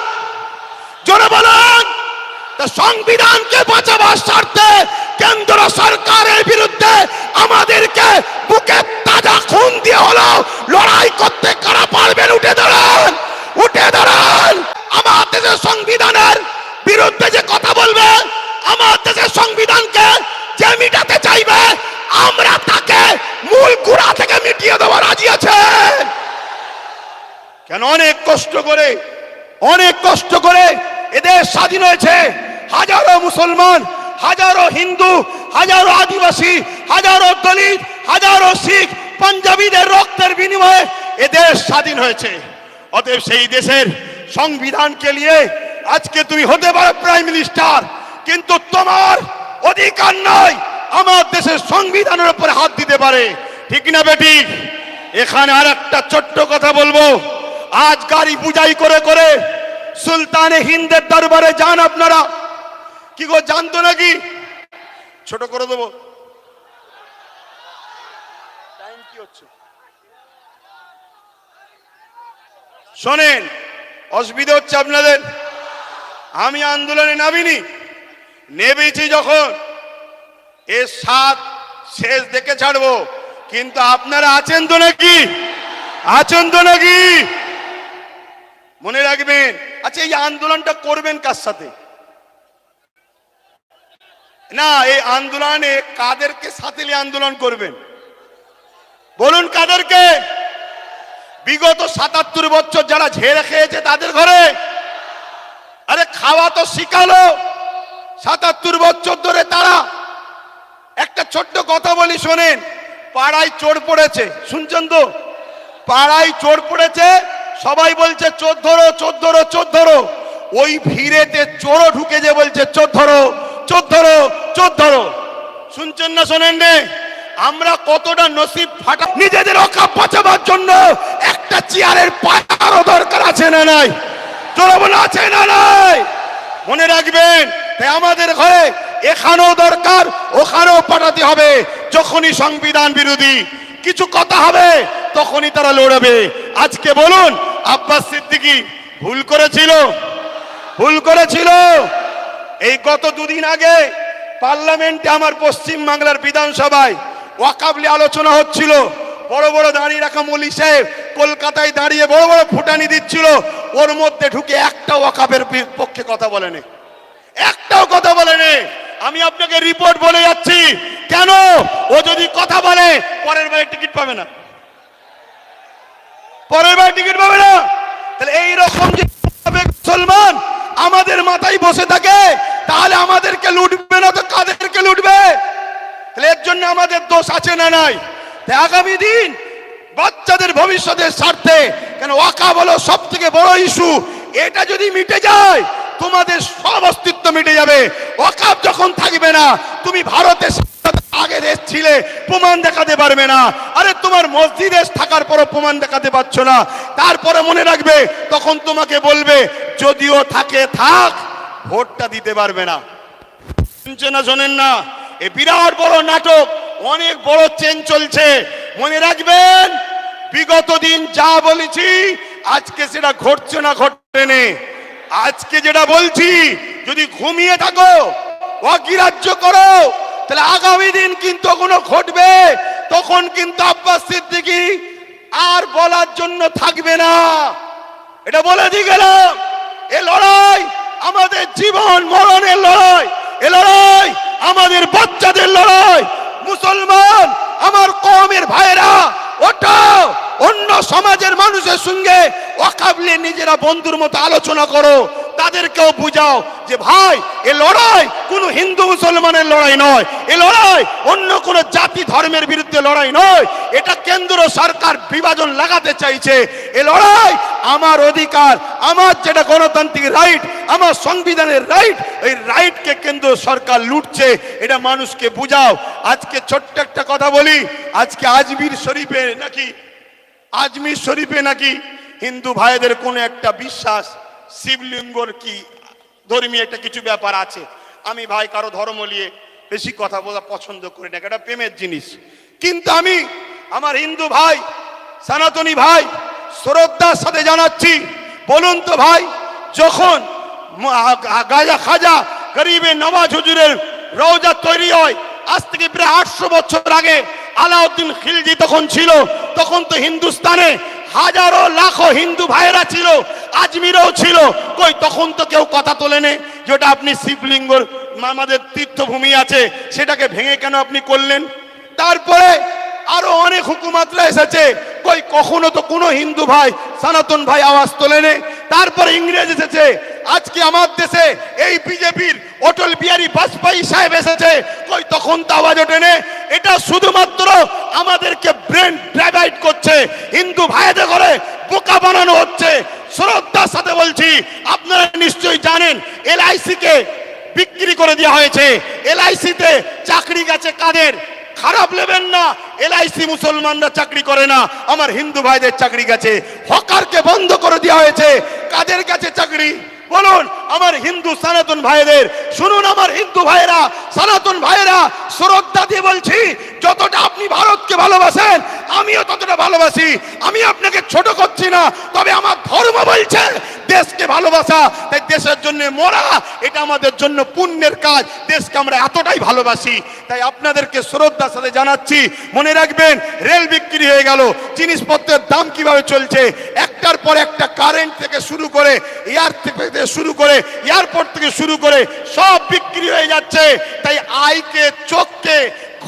জোরে বলেন। তা সংবিধানকে বাঁচাবার স্বার্থে কেন্দ্র সরকারের বিরুদ্ধে আমাদেরকে বুকে তাজা খুন দিয়ে হলো লড়াই করতে কারা পারবেন? উঠে দাঁড়ান, উঠে দাঁড়ান। আমার দেশের সংবিধানের বিরুদ্ধে যে কথা বলবে, আমার দেশের সংবিধানকে যে মিটাতে চাইবে, আমরা তাকে মূল গোড়া থেকে মিটিয়ে দেওয়া রাজি আছেন। কেন অনেক কষ্ট করে এদের স্বাধীন হয়েছে। হাজারো মুসলমান, হাজারো হিন্দু, হাজারো আদিবাসী, হাজারো দলিত, হাজারো শিখ, পাঞ্জাবিদের রক্তের বিনিময়ে এদের স্বাধীন হয়েছে। অতএব সেই দেশের সংবিধানকে নিয়ে আজকে তুমি হতে পারো প্রাইম মিনিস্টার, কিন্তু তোমার অধিকার নয় আমার দেশের সংবিধানের উপরে হাত দিতে পারে। ঠিক না বেটি? এখানে আর একটা ছোট্ট কথা বলবো। আজ গাড়ি পূজাই করে করে সুলতানে হিন্দের দরবারে যান আপনারা। কি গো, জানতো নাকি? ছোট করে দেবো, টাইম কি হচ্ছে? শোনেন, অসুবিধা হচ্ছে আপনাদের। আমি আন্দোলনে নামিনি, নেমেছি যখন এর সাত শেষ দেখে ছাড়বো। কিন্তু আপনারা আছেন তো নাকি? আছেন তো নাকি? মনে রাখবেন। আচ্ছা, এই আন্দোলনটা করবেন কার সাথে? না, এই আন্দোলনে কাদেরকে সাথে নিয়ে আন্দোলন করবেন? বলুন কাদেরকে? বিগত ৭৭ বছর যারা ঝেড়ে খেয়েছে তাদের ঘরে? আরে খাওয়া তো শিখালো ৭৭ বছর ধরে তারা। একটা ছোট্ট কথা বলি শোনেন। পাড়ায় চোর পড়েছে, শুনছেন তো? পাড়ায় চোর পড়েছে, সবাই বলছে চোর ধরো, চোর ধরো, চোর ধরো। ওই ভিড়েতে চোরও ঢুকে যে বলছে চোর ধরো, চোর ধরো, চোর ধরো। শুনছেন না শোনেন নে? আমরা কতটা নসিব ফাটা। নিজেদের অকাপ বাঁচাবার জন্য একটা চেয়ারের পায়ারও দরকার আছে না নাই? চলো বলে আছে না নাই? মনে রাখবেন, তাই আমাদের ঘরে এখানেও দরকার, ওখানেও পাঠাতে হবে। যখনই সংবিধান বিরোধী কিছু কথা হবে তখনই তারা লড়বে। আজকে বলুন, আব্বাস সিদ্দিকী ভুল করেছিল? ভুল করেছিল। এই গত দুদিন আগে পার্লামেন্টে আমার পশ্চিম বাংলার বিধানসভায় ওয়াকফ নিয়ে আলোচনা হচ্ছিল। বড় বড় দাঁড়িয়ে রাখা মৌলী সাহেব কলকাতায় দাঁড়িয়ে বড় বড় ফুটানি দিচ্ছিল। ওর মধ্যে ঢুকে একটা ওয়াকফের পক্ষে কথা বলেনি, একটাও কথা বলেনি। আমি আপনাকে রিপোর্ট বলে যাচ্ছি। কেন? ও যদি কথা বলে পরের বারে টিকিট পাবে না, পরের বারে টিকিট পাবে না। তাহলে এইরকম যে মুসলমান আমাদের মাথায় বসে থাকে, তাহলে আমাদেরকে লুটবে না তো কাদেরকে লুটবে? তাহলে এর জন্য আমাদের দোষ আছে না নাই? তাই আগামী দিন বাচ্চাদের ভবিষ্যতের স্বার্থে, কেন ওয়াকফ হলো সব থেকে বড় ইস্যু, এটা যদি মিটে যায় তোমাদের সব অস্তিত্ব মিটে যাবে। ওয়াকফ যখন থাকবে না, তুমি ভারতের আগে দেশ ছিলে, প্রমাণ দেখাতে পারবে না। আরে তোমার মসজিদে থাকার পরও প্রমাণ দেখাতে পারছো না। তারপরে মনে রাখবে, তখন তোমাকে বলবে যদিও থাকে থাক, ভোটটা দিতে পারবে না। শুনছেন না শোনেন না? এ বিরাট বড় নাটক, অনেক বড় চেন চলছে। মনে রাখবেন, বিগত দিন যা বলেছি আজকে সেটা ঘটছে না ঘটেনি। আজকে যেটা বলছি যদি ঘুমিয়ে থাকো, অগ্রাহ্য করো, তাহলে আগামী দিন কিন্তু কোনো ঘটবে। তখন কিন্তু আব্বাস সিদ্দিকী আর বলার জন্য থাকবে না। এটা বলে দিয়ে গেলাম। এ লড়াই আমাদের জীবন মরণের লড়াই, এ লড়াই আমাদের বাচ্চাদের লড়াই। মুসলমান আমার কওমের ভাইরা, ওটা অন্য সমাজের মানুষের সঙ্গে ওয়াকফ নিয়ে নিজেরা বন্ধুর মতো আলোচনা করো। তাদেরকেও বুঝাও যে ভাই, এ লড়াই কোনো হিন্দু মুসলমানের লড়াই নয়, এ লড়াই অন্য কোনো জাতি ধর্মের বিরুদ্ধে লড়াই নয়। এটা কেন্দ্র সরকার বিভাজন লাগাতে চাইছে। এ লড়াই আমার অধিকার, আমার যেটা গণতান্ত্রিক রাইট, আমার সংবিধানের রাইট, এই রাইটকে কেন্দ্র সরকার লুটছে। এটা মানুষকে বুঝাও। আজকে ছোট্ট একটা কথা বলি, আজকে আজমির শরীফে নাকি হিন্দু ভাইদের কোনো একটা বিশ্বাস শিবলিঙ্গর কি ধর্মীয় একটা কিছু ব্যাপার আছে। আমি ভাই কারো ধর্ম নিয়ে বেশি কথা বলা পছন্দ করি না, এটা প্রেমের জিনিস। কিন্তু আমি আমার হিন্দু ভাই সনাতনী ভাই শ্রদ্ধার সাথে জানাচ্ছি, বলুন তো ভাই, যখন গাজা খাজা গরিবে নওয়াজ হুজুরের রওজা তৈরি হয় আজ থেকে প্রায় 800 বছর আগে, আলাউদ্দিন খিলজি তখন ছিল, তখন তো হিন্দুস্তানে হাজারো লাখো হিন্দু ভাইয়েরা ছিল, আজমিরেও ছিল, কই তখন তো কেউ কথা তোলেনি যেটা আপনি শিবলিঙ্গর আমাদের তীর্থভূমি আছে সেটাকে ভেঙে কেন আপনি করলেন? তারপরে আরো অনেক হুকুমাতরা এসেছে, কই কখনো তো কোনো হিন্দু ভাই সনাতন ভাই আওয়াজ তোলেনি। তারপরে ইংরেজ এসেছে, আজকে আমার দেশে এই বিজেপির অটল বিহারী বাজপেয়ী সাহেব এসেছে, কই তখন তো আওয়াজ ওঠেনি। এটা শুধুমাত্র আমাদেরকে ব্রেন ডাইভার্ট করছে, হিন্দু ভাইদের করে বোকা বানানো হচ্ছে। শ্রদ্ধার সাথে বলছি, আপনারা নিশ্চয়ই জানেন এলআইসি কে বিক্রি করে দেওয়া হয়েছে। এলআইসি তে চাকরি গেছে কাদের? খারাপ নেবেন না, এলআইসি মুসলমানরা চাকরি করে না, আমার হিন্দু ভাইদের চাকরি গেছে। হকারকে বন্ধ করে দেওয়া হয়েছে, কাদের কাছে চাকরি বলুন? আমার হিন্দু সনাতন ভাইদের। শুনুন আমার হিন্দু ভাইরা, সনাতন ভাইরা, শ্রদ্ধা দিয়ে বলছি, যতটা আপনি ভারতকে ভালোবাসেন আমিও ততটা ভালোবাসি। আমি আপনাকে ছোট করছি না, তবে আমার ধর্ম বলছে দেশকে ভালোবাসা, তাই দেশের জন্য মরা এটা আমাদের জন্য পুণ্যের কাজ। দেশকে আমরা এতটাই ভালোবাসি, তাই আপনাদেরকে শ্রদ্ধার সাথে জানাচ্ছি, মনে রাখবেন রেল বিক্রি হয়ে গেল, জিনিসপত্রের দাম কিভাবে চলছে, একটার পর একটা, কারেন্ট থেকে শুরু করে এয়ার থেকে শুরু করে এয়ারপোর্ট থেকে শুরু করে সব বিক্রি হয়ে যাচ্ছে। তাই আইকে চোখকে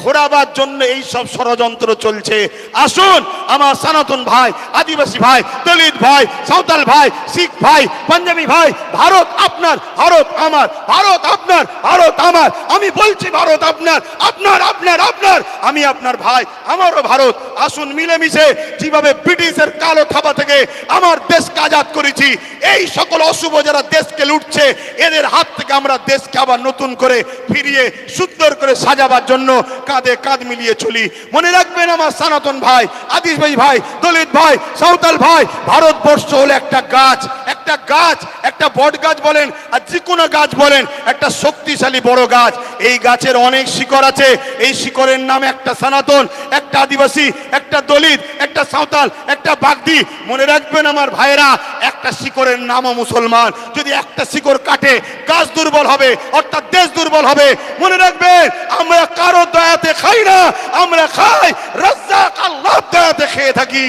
ঘোরাবার জন্য এই সব ষড়যন্ত্র চলছে। আসুন আমার সনাতন ভাই, আদিবাসী ভাই, দলিত ভাই, সাঁওতাল ভাই, শিখ ভাই, পাঞ্জাবি ভাই, ভারত আপনার, ভারত আমার, ভারত আপনার, ভারত আমার। আমি বলছি ভারত আপনার, আপনার আপনার আপনার, আমি আপনার ভাই, আমারও ভারত। আসুন মিলেমিশে যেভাবে ব্রিটিশের কালো থাবা থেকে আমার দেশকে আজাদ করেছি, এই সকল অশুভ যারা দেশকে লুটছে এদের হাত থেকে আমরা দেশকে আবার নতুন করে ফিরিয়ে সুন্দর করে সাজাবার জন্য কাঁধে কাঁধ মিলিয়ে চলি। মনে রাখবেন আমার সনাতন ভাই, আদিবাসী ভাই, দলিত ভাই, সাঁওতাল ভাই, ভারতবর্ষ হলো একটা গাছ, একটা গাছ, একটা বট গাছ বলেন আর যে কোনো গাছ বলেন, একটা শক্তিশালী বড় গাছ। এই গাছের অনেক শিকড় আছে, এই শিকড়ের নাম একটা সনাতন, একটা আদিবাসী, একটা দলিত, একটা সাঁওতাল, একটা বাগদি। মনে রাখবেন আমার ভাইরা, একটা শিকড়ের নামও মুসলমান। যদি একটা শিকড় কাটে গাছ দুর্বল হবে, অর্থাৎ দেশ দুর্বল হবে। মনে রাখবেন আমরা কারো দয়াতে খাই না, আমরা খাই রাজ্জাক আল্লাহর দয়াতে খেয়ে থাকি।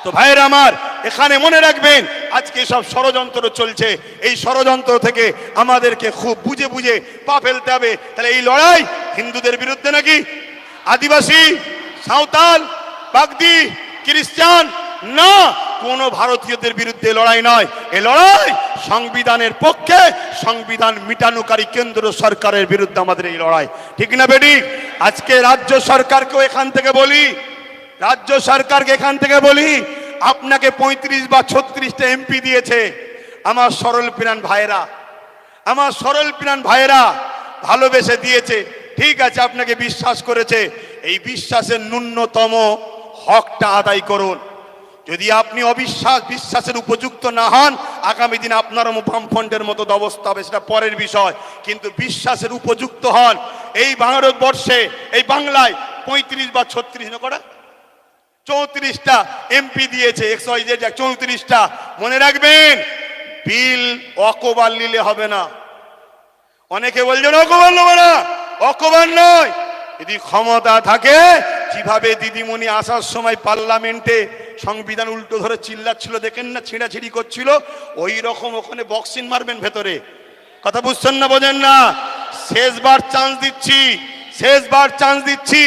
তো ভাইরা আমার, এখানে মনে রাখবেন আজকে সব ষড়যন্ত্র চলছে, এই ষড়যন্ত্র থেকে আমাদেরকে খুব বুঝে বুঝে পা ফেলতে হবে। তাহলে এই লড়াই হিন্দুদের বিরুদ্ধে নাকি আদিবাসী, সাঁওতাল, বাগদি, খ্রিস্টান না, কোন ভারতীয়দের বিরুদ্ধে লড়াই নয়। এই লড়াই সংবিধানের পক্ষে, সংবিধান মিটানোকারী কেন্দ্র সরকারের বিরুদ্ধে আমাদের এই লড়াই, ঠিক না বেটি? আজকে রাজ্য সরকারকেও এখান থেকে বলি, রাজ্য সরকারকে এখান থেকে বলি, আপনাকে 35 বা 36টা এমপি দিয়েছে আমার সরল প্রাণ ভাইয়েরা, আমার সরল প্রাণ ভাইয়েরা ভালোবেসে দিয়েছে, ঠিক আছে, আপনাকে বিশ্বাস করেছে, এই বিশ্বাসের ন্যূনতম হকটা আদায় করুন। যদি আপনি বিশ্বাসের উপযুক্ত না হন, আগামী দিন আপনার বামফ্রন্টের মতো অবস্থা হবে, সেটা পরের বিষয়। কিন্তু বিশ্বাসের উপযুক্ত হন। এই ভারতবর্ষে, এই বাংলায় 35 বা 36 কটা 34টা এমপি দিয়েছে, 34টা। মনে রাখবেন বিল অকবার নিলে হবে না। অনেকে বলছেন অকবার নেবে না, অকবার নয়, যদি ক্ষমতা থাকে, যেভাবে দিদিমণি আসার সময় পার্লামেন্টে সংবিধান উল্টো ধরে চিল্লাচ্ছিল, দেখেন না, ছিঁড়াছিড়ি করছিল, ওই রকম ওখানে বক্সিং মারবেন ভেতরে। কথা বুঝছেন না, বোঝেন না? শেষবার চান্স দিচ্ছি, শেষবার চান্স দিচ্ছি।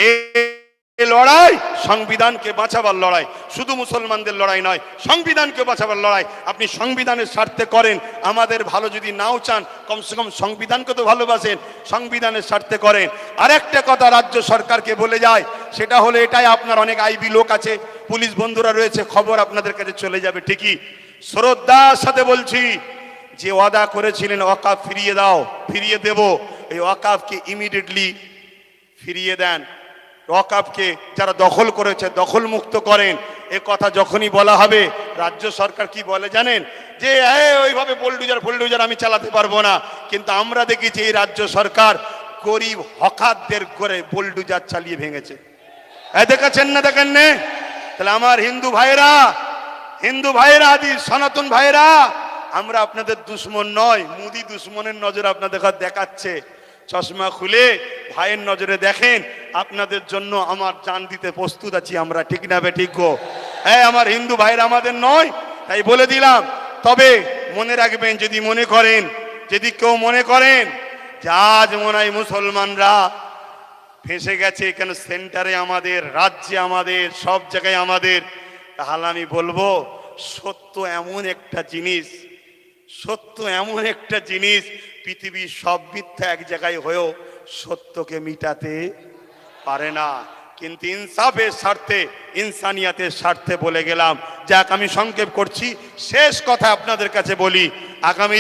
এই লড়াই সংবিধানকে বাঁচাবার লড়াই, শুধু মুসলমানদের লড়াই নয়, সংবিধানকে বাঁচাবার লড়াই। আপনি সংবিধানের স্বার্থে করেন, আমাদের ভালো যদি নাও চান, কমসে কম সংবিধানকে তো ভালোবাসেন, সংবিধানের স্বার্থে করেন। আরেকটা কথা রাজ্য সরকারকে বলে যায়, সেটা হলো এটাই, আপনার অনেক আইবি লোক আছে, পুলিশ বন্ধুরা রয়েছে, খবর আপনাদের কাছে চলে যাবে ঠিকই। শ্রদ্ধার সাথে বলছি, যে ওয়াদা করেছিলেন ওয়াকাফ ফিরিয়ে দাও, ফিরিয়ে দেব, এই ওয়াকাফকে ইমিডিয়েটলি ফিরিয়ে দেন। ওয়াকফকে যারা দখল করেছে দখল মুক্ত করেন। এ কথা যখনই বলা হবে রাজ্য সরকার কি বলে জানেন, যে ওইভাবে বুলডোজার আমি চালাতে পারবো না। কিন্তু আমরা দেখেছি এই রাজ্য সরকার গরিব হকারদের করে বুলডোজার চালিয়ে ভেঙেছে। দেখেছেন না, দেখেন না? তাহলে আমার হিন্দু ভাইয়েরা আদি সনাতন ভাইয়েরা, আমরা আপনাদের দুশ্মন নয়। মোদি দুশ্মনের নজর আপনাদের দেখাচ্ছে। চশমা খুলে ভাইয়ের নজরে দেখেন, আপনাদের জন্য আমার জান দিতে প্রস্তুত আছি আমরা, ঠিক না বেঠিক গো? হ্যাঁ, আমার হিন্দু ভাইয়েরা আমাদের নয়, তাই বলে দিলাম। তবে মনে রাখবেন, যদি কেউ মনে করেন যে আজ মনে হয় মুসলমানরা ফেঁসে গেছে, কেন সেন্টারে আমাদের, রাজ্যে আমাদের, সব জায়গায় আমাদের, তাহলে আমি বলবো সত্য এমন একটা জিনিস, পৃথিবীর সব মিথ্যা এক জায়গায় হয়েও সত্যকে মিটাতে পারে না। কিন্তু ইনসাফের স্বার্থে, ইনসানিয়াতের স্বার্থে বলে গেলাম। যাক, আমি সংক্ষেপ করছি, শেষ কথা আপনাদের কাছে বলি, আগামী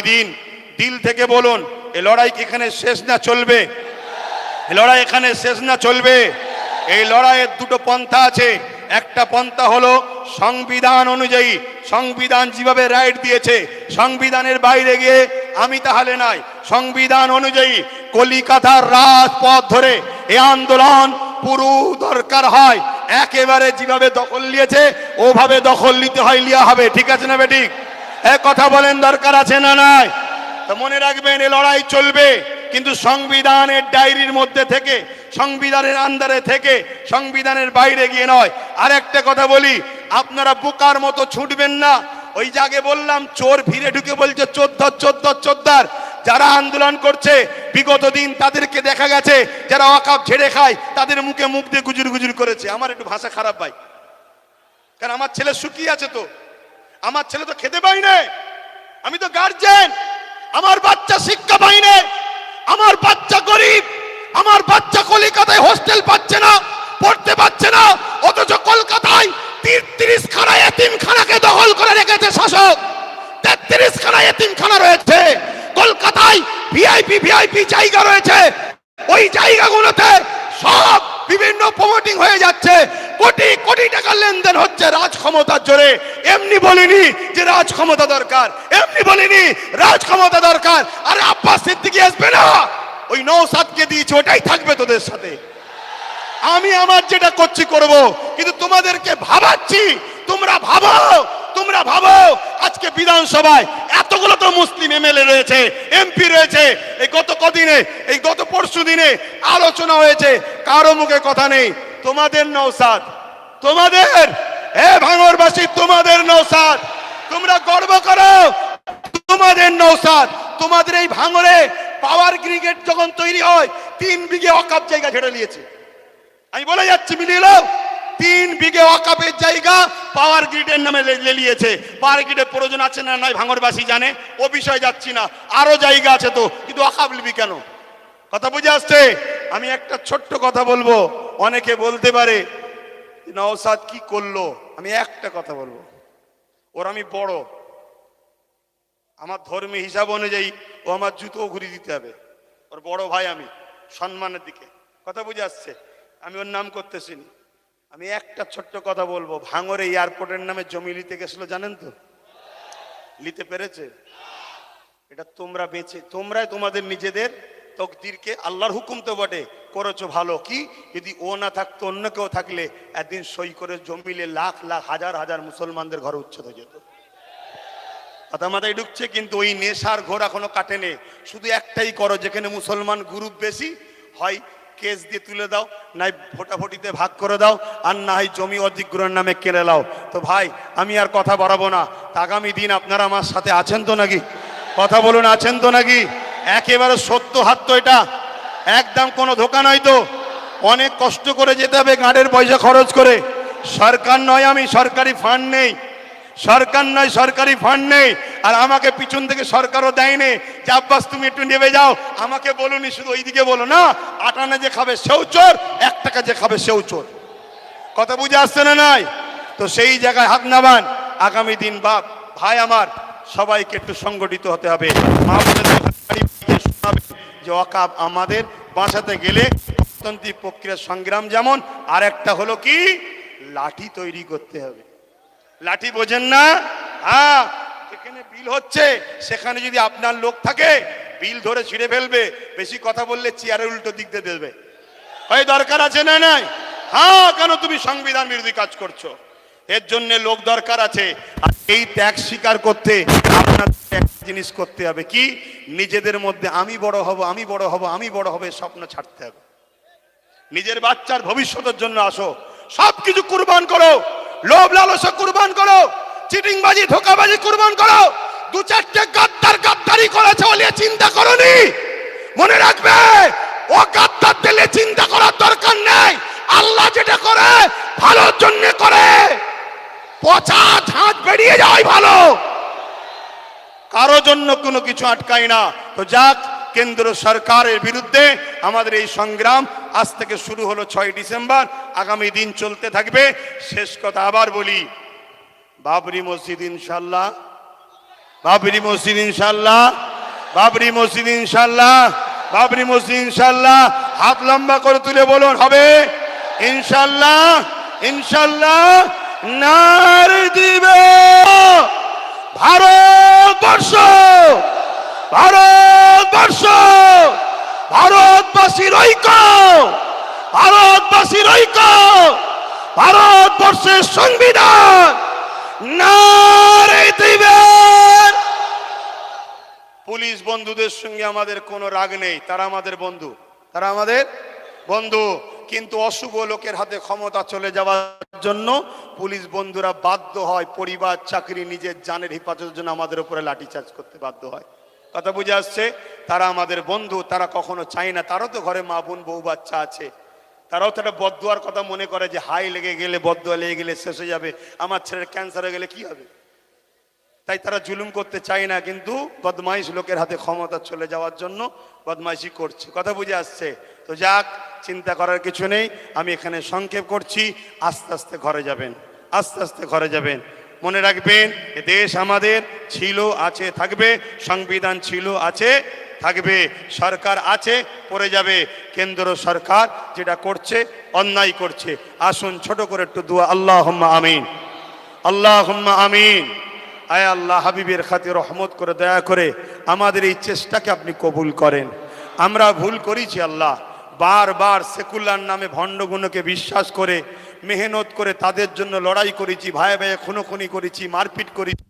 দিল থেকে বলুন, এ লড়াই কি এখানে শেষ না চলবে? এই লড়াইয়ের দুটো পন্থা আছে। একটা পন্থা হলো সংবিধান অনুযায়ী, সংবিধান যেভাবে রাইট দিয়েছে, সংবিধানের বাইরে গিয়ে আমি তাহলে নাই। সংবিধান অনুযায়ী কলিকাতার রাজপথ ধরে এই আন্দোলন পুরো দরকার হয়, একেবারে যেভাবে দখল নিয়েছে ওভাবে দখল নিতে হয়, লিয়া হবে। ঠিক আছে না বেঠিক? কথা বলেন, দরকার আছে না নাই? তো মনে রাখবেন, এই লড়াই চলবে, কিন্তু সংবিধানের ডায়েরির মধ্যে থেকে, সংবিধানের আন্ডারে থেকে, সংবিধানের বাইরে গিয়ে নয়। আর একটা কথা বলি, আপনারা বোকার মতো ছুটবেন না। ওই জায়গায় বললাম, চোর ভিড়ে ঢুকে বলছে চোদ্দার। যারা আন্দোলন করছে বিগত দিন তাদেরকে দেখা গেছে, যারা ওয়াকফ ঝেড়ে খায় তাদের মুখে মুখ দিয়ে গুজুর করেছে। আমার একটু ভাষা খারাপ ভাই, কারণ আমার ছেলে শুকিয়ে আছে, তো আমার ছেলে তো খেতে পাই না, আমি তো গার্জেন, আমার বাচ্চা শিক্ষা পাই না, আমার বাচ্চা গরিব, আমার বাচ্চা কলকাতায় হোস্টেল পাচ্ছে না, পড়তে পাচ্ছে না। অথচ কলকাতায় 33 খানা এতিমখানাকে দখল করে রেখেছে শাসক। 33 খানা এতিমখানা রয়েছে কলকাতায়, ভিআইপি জায়গা রয়েছে। ওই জায়গাগুলোতে সব বিভিন্ন প্রমোটিং হয়ে যাচ্ছে, কোটি টাকা লেনদেন হচ্ছে রাজ ক্ষমতার জোরে। এমনি বলিনি যে রাজ ক্ষমতা দরকার, আরে আব্বাস সিদ্দিকী আসবে না, ওই নওশাদকে দিয়েছে, ওটাই থাকবে তোদের সাথে। আমি আমার যেটা করছি করব, কিন্তু তোমাদেরকে ভাবাচ্ছি, তোমরা ভাবো আজকে বিধানসভায় এতগুলো তো মুসলিম এমএলএ রয়েছে, এমপি রয়েছে। এই গত পরশু দিনে আলোচনা হয়েছে, কারো মুখে কথা নেই। তোমাদের নওশাদ, ভাঙড়বাসী, তোমাদের নওশাদ, তোমরা গর্ব করো, তোমাদের নওশাদ। তোমাদের এই ভাঙড়ে পাওয়ার গ্রিগেড যখন তৈরি হয়, 3 বিঘে ওয়াকফ জায়গা ছেড়ে নিয়েছে। আমি বলে যাচ্ছি, মিলিয়ে নাও, 3 বিঘে ওয়াকফের জায়গা পাওয়ার গ্রিডের নামে নিয়েছে। পাওয়ার গ্রিডের প্রয়োজন আছে না নাই ভাঙড়বাসী জানে, ও বিষয়ে যাচ্ছি না। আরো জায়গা আছে তো, কিন্তু ওয়াকফ নিবি কেন? কথা বুঝে আসছে? আমি একটা ছোট্ট কথা বলবো, অনেকে বলতে পারে নওশাদ কি করলো। আমি একটা কথা বলবো, ওর আমি বড়, আমার ধর্মীয় হিসাব অনুযায়ী ও আমার জুতো ঘুরিয়ে দিতে হবে। ওর বড় ভাই আমি, সম্মানের দিকে। কথা বুঝে আসছে? আমি ওর নাম করতেছি না। আমি একটা ছোট্ট কথা বলবো, ভাঙড়ে এয়ারপোর্টের নামে জমি নিতে গেছিল, জানেন তো? নিতে পেরেছে? এটা তোমরাই তোমাদের নিজেদের তকদিরকে, আল্লাহর হুকুম তো বটে, করেছো ভালো। কি যদি ও না থাকতো, অন্য কেউ থাকলে একদিন সই করে জমিলে লাখ হাজার মুসলমানদের ঘরে উচ্ছেদ হয়ে যেত। কথা মাথায় ঢুকছে? কিন্তু ওই নেশার ঘোর এখনো কাটেনি। শুধু একটাই করো, যেখানে মুসলমান গ্রুপ বেশি হয় কেস দিয়ে তুলে দাও, নাই ভোটাভুটিতে ভাগ করে দাও, আর না হয় জমি অধিগ্রহণের নামে কেড়ে দাও। তো ভাই, আমি আর কথা বাড়াবো না। আগামী দিন আপনারা আমার সাথে আছেন তো নাকি? কথা বলুন, আছেন তো নাকি? একেবারে সত্য হাত তো, এটা একদম কোনো ধোকা নয় তো। অনেক কষ্ট করে যেতে হবে, গাঁড়ের পয়সা খরচ করে। সরকার নয়, আমি সরকারি ফান্ড নেই, আর আমাকে পিছন থেকে সরকারও দেয়নি যে আব্বাস তুমি একটু নেমে যাও। আমাকে বলুনি, শুধু ওইদিকে বলো না, 8 আনা যে খাবে সেও চোর, 1 টাকা যে খাবে সেও চোর। কথা বুঝে আসছে না নাই? তো সেই জায়গায় হাত নামান। আগামী দিন ভাই আমার, সবাইকে একটু সংগঠিত হতে হবে। মা বোনেদের যে ওয়াকফ আমাদের বাঁচাতে গেলে কত গণতান্ত্রিক প্রক্রিয়ার সংগ্রাম যেমন, আর একটা হলো কি, লাঠি তৈরি করতে হবে। লাঠি বোঝেন না? হ্যাঁ, যেখানে বিল হচ্ছে সেখানে যদি আপনার লোক থাকে বিল ধরে ছিঁড়ে ফেলবে, বেশি কথা বললে চেয়ারের উল্টো দিক দিয়ে দেবে। হয় দরকার আছে না নাই? হ্যাঁ, কেন তুমি সংবিধান বিরোধী কাজ করছো? এর জন্য লোক দরকার আছে। আর এই ত্যাগ স্বীকার করতে আপনার একটা জিনিস করতে হবে কি, নিজেদের মধ্যে আমি বড় হব, আমি বড় হব, আমি বড় হবে স্বপ্ন ছাড়তে হবে। নিজের বাচ্চার ভবিষ্যতের জন্য আসো, সবকিছু কুরবান করো, লোভ লালসা কুরবান করো, চিটিংবাজি ধোকাবাজি কুরবান করো। দু চারটে গাদ্দারি করেছে বলে চিন্তা করনি, মনে রাখবে ও গাদ্দার দিলে চিন্তা করার দরকার নেই। আল্লাহ যেটা করে ভালোর জন্য করে, পচা ঝাঁট বেরিয়ে যায় ভালো, কারো জন্য কোনো কিছু আটকায় না। তো যাক, কেন্দ্র সরকারের বিরুদ্ধে আমাদের এই সংগ্রাম আজ থেকে শুরু হলো 6 ডিসেম্বর, আগামী দিন চলতে থাকবে। শেষ কথা আবার বলি, বাবরি মসজিদ ইনশাল্লাহ, বাবরি মসজিদ ইনশাল্লাহ, বাবরি মসজিদ ইনশাল্লাহ, বাবরি মসজিদ ইনশাল্লাহ। হাত লম্বা করে তুলে বলুন, হবে ইনশাল্লাহ, ইনশাল্লাহ। নারে দিবে ভারতবর্ষ, ভারতবর্ষ, ভারতবাসীর ঐক্য, ভারতবাসীর ঐক্য, ভারতবর্ষের সংবিধান। নারে দিবে। পুলিশ বন্ধুদের সঙ্গে আমাদের কোনো রাগ নেই, তারা আমাদের বন্ধু, তারা আমাদের বন্ধু। কিন্তু অশুভ লোকের হাতে ক্ষমতা চলে যাওয়ার জন্য পুলিশ বন্ধুরা বাধ্য হয় পরিবার, চাকরি, নিজের জানের হেফাজতের জন্য আমাদের উপরে লাঠিচার্জ করতে বাধ্য হয়। কথা বুঝে আসছে? তারা আমাদের বন্ধু, তারা কখনো চায় না, তারও তো ঘরে মা বোন বউ বাচ্চা আছে, তারাও তো একটা বদদুয়ার কথা মনে করে যে হাই লেগে গেলে, বদদুয়া লেগে গেলে শেষ হয়ে যাবে, আমার ছেলের ক্যান্সার হয়ে গেলে কি হবে। তাই তারা জুলুম করতে চায় না, কিন্তু বদমাইশ লোকের হাতে ক্ষমতা চলে যাওয়ার জন্য বদমাইশি করছে। কথা বুঝে আসছে? তো যাক, চিন্তা করার কিছু নেই। আমি এখানে সংক্ষেপ করছি, আস্তে আস্তে ঘরে যাবেন, আস্তে আস্তে ঘরে যাবেন। মনে রাখবেন, এ দেশ আমাদের ছিল, আছে, থাকবে। সংবিধান ছিল, আছে, থাকবে। সরকার আছে, পড়ে যাবে। কেন্দ্র সরকার যেটা করছে অন্যায় করছে। আসুন ছোট করে একটু দোয়া, আল্লাহুম্মা আমিন, আল্লাহুম্মা আমিন। আয় আল্লাহ, হাবিবের খাতির রহমত করে দয়া করে আমাদের এই চেষ্টাকে আপনি কবুল করেন। আমরা ভুল করেছি আল্লাহ, বারবার সেকুলার নামে ভণ্ডগুলোকে বিশ্বাস করে মেহনত করে তাদের জন্য লড়াই করেছি, ভাই ভাই খুনোখুনি করেছি, মারপিট করেছি।